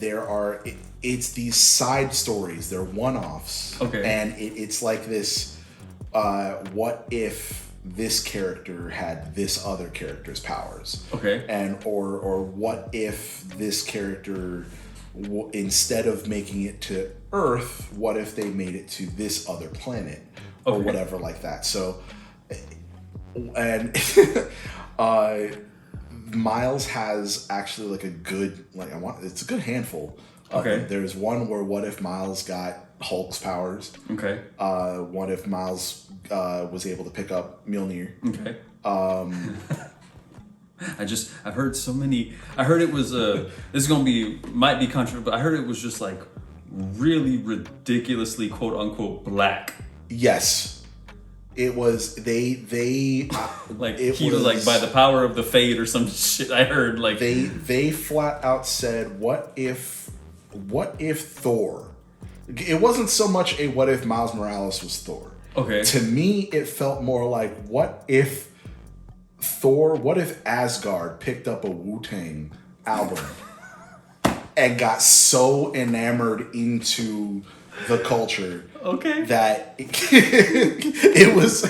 it's these side stories. They're one-offs. Okay. And it's like this, what if this character had this other character's powers? Okay. And or what if this character, instead of making it to Earth, what if they made it to this other planet? Or whatever like that. So, and Miles has actually like a good, it's a good handful. Okay. There's one where what if Miles got Hulk's powers? Okay. What if Miles was able to pick up Mjolnir? Okay. I've heard so many. I heard it was this is might be controversial, but I heard it was just like really ridiculously quote unquote black. Yes. It was they like he was like by the power of the fate or some shit. I heard like they flat out said, what if Thor? It wasn't so much a what if Miles Morales was Thor. Okay. To me, it felt more like what if Asgard picked up a Wu-Tang album and got so enamored into the culture, that it was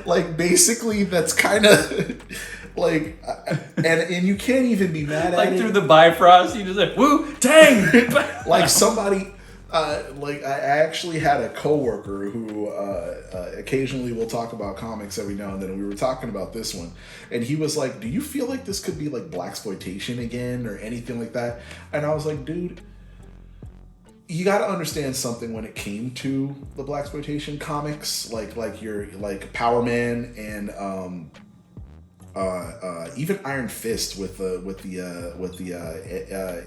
like, basically that's kind of like, and you can't even be mad at like it. through the Bifrost, you just like Wu-Tang. Like somebody, like I actually had a coworker who occasionally will talk about comics every now and then, and we were talking about this one, and he was like, do you feel like this could be like blaxploitation again or anything like that? And I was like, dude, you got to understand something when it came to the blaxploitation comics, like your like Power Man and even Iron Fist with the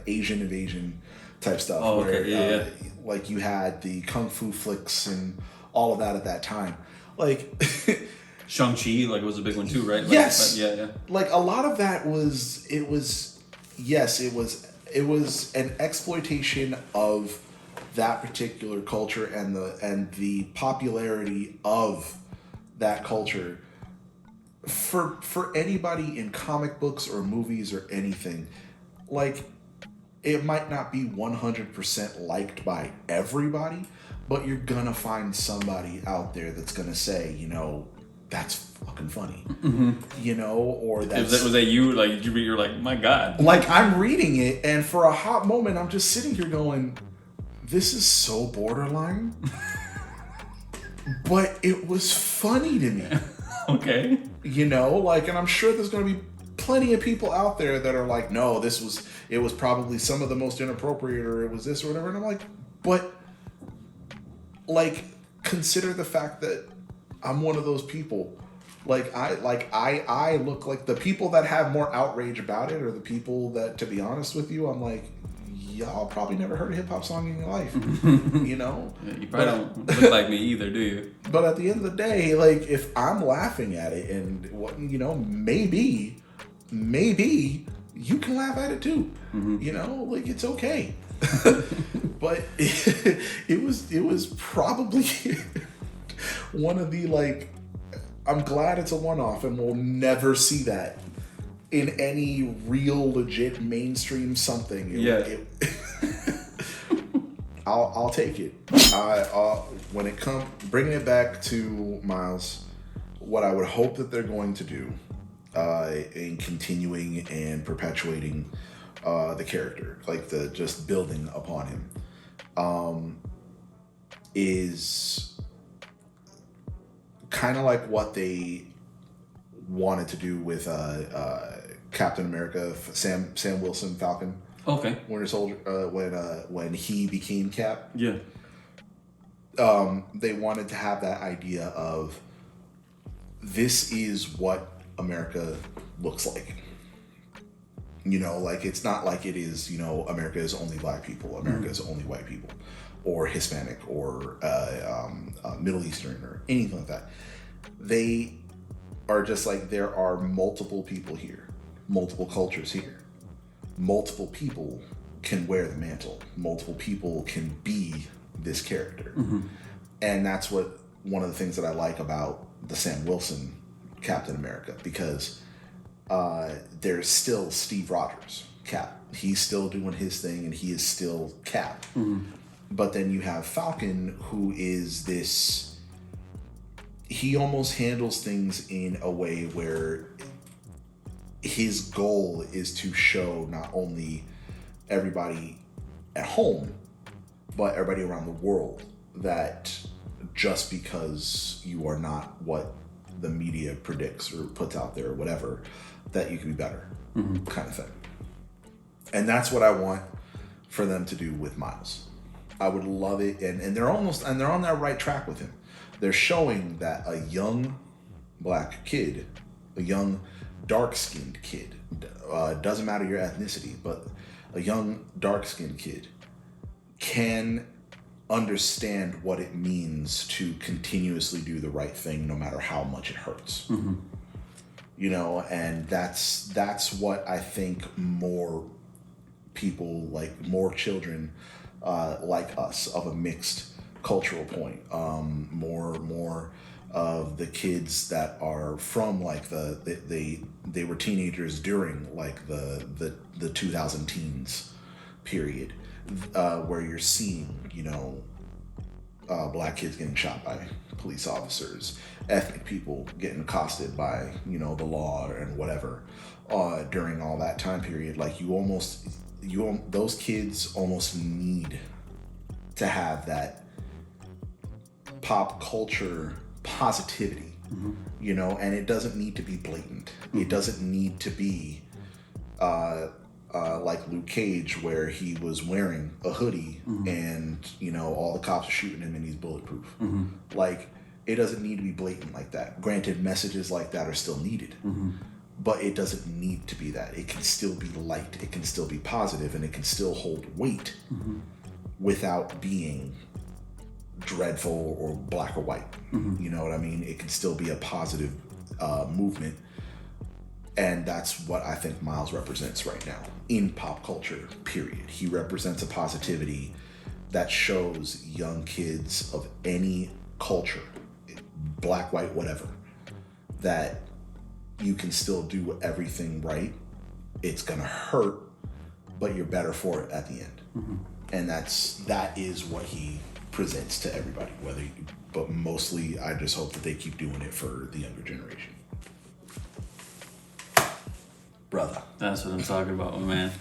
Asian invasion type stuff. Oh, okay. Yeah. Like you had the kung fu flicks and all of that at that time. Like Shang-Chi, like, was a big one too, right? Like, yes. Yeah. Like a lot of that was an exploitation of that particular culture and the popularity of that culture for anybody in comic books or movies or anything, like, it might not be 100% liked by everybody, but you're gonna find somebody out there that's gonna say, you know, that's fucking funny, you know, or that's... Was that you? Like, did you read? You're like, my God. Like, I'm reading it, and for a hot moment, I'm just sitting here going, this is so borderline, but it was funny to me. Okay. You know, like, and I'm sure there's going to be plenty of people out there that are like, no, it was probably some of the most inappropriate, or it was this or whatever. And I'm like, but, like, consider the fact that I'm one of those people. I look like the people that have more outrage about it, or the people that, to be honest with you, I'm like, y'all probably never heard a hip hop song in your life, you know? Yeah, you probably don't look like me either, do you? But at the end of the day, like, if I'm laughing at it, and you know, maybe you can laugh at it too, you know, like, it's okay. But it was probably one of the, like, I'm glad it's a one-off, and we'll never see that in any real legit mainstream something. I'll take it. When it comes, bringing it back to Miles, what I would hope that they're going to do in continuing and perpetuating the character, like the just building upon him, is kind of like what they wanted to do with Captain America, Sam Wilson, Falcon. Okay. Winter Soldier, when he became Cap. Yeah. They wanted to have that idea of, this is what America looks like. You know, like, it's not like it is, you know, America is only black people, America is only white people, or Hispanic, or Middle Eastern, or anything like that. They are just like, there are multiple people here, multiple cultures here. Multiple people can wear the mantle. Multiple people can be this character. And that's one of the things that I like about the Sam Wilson Captain America, because there's still Steve Rogers Cap. He's still doing his thing, and he is still Cap. But then you have Falcon, who is this, he almost handles things in a way where his goal is to show not only everybody at home, but everybody around the world, that just because you are not what the media predicts or puts out there or whatever, that you can be better, kind of thing. And that's what I want for them to do with Miles. I would love it, and they're on that right track with him. They're showing that a young black kid, a young dark-skinned kid, doesn't matter your ethnicity, but a young dark-skinned kid can understand what it means to continuously do the right thing, no matter how much it hurts. You know, and that's what I think more people, like more children like us, of a mixed cultural point, more of the kids that are from, like, they were teenagers during, like, the 2000 teens period, where you're seeing, you know, black kids getting shot by police officers, ethnic people getting accosted by, you know, the law and whatever, during all that time period. Like, those kids almost need to have that pop culture positivity, you know, and it doesn't need to be blatant. It doesn't need to be like Luke Cage, where he was wearing a hoodie and, you know, all the cops are shooting him and he's bulletproof. Like, it doesn't need to be blatant like that. Granted, messages like that are still needed, but it doesn't need to be that. It can still be light, it can still be positive, and it can still hold weight without being dreadful or black or white. You know what I mean? It can still be a positive movement. And that's what I think Miles represents right now in pop culture, period. He represents a positivity that shows young kids of any culture, black, white, whatever, that you can still do everything right. It's gonna hurt, but you're better for it at the end. And that is what he presents to everybody. But mostly, I just hope that they keep doing it for the younger generation. Brother. That's what I'm talking about, my man.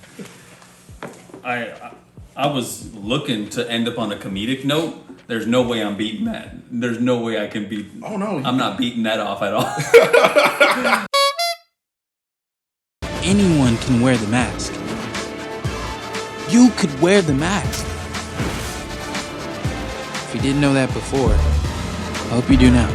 I was looking to end up on a comedic note. There's no way I'm beating that. There's no way I can beat. Oh no, I'm not beating that off at all. Anyone can wear the mask. You could wear the mask. If you didn't know that before, I hope you do now.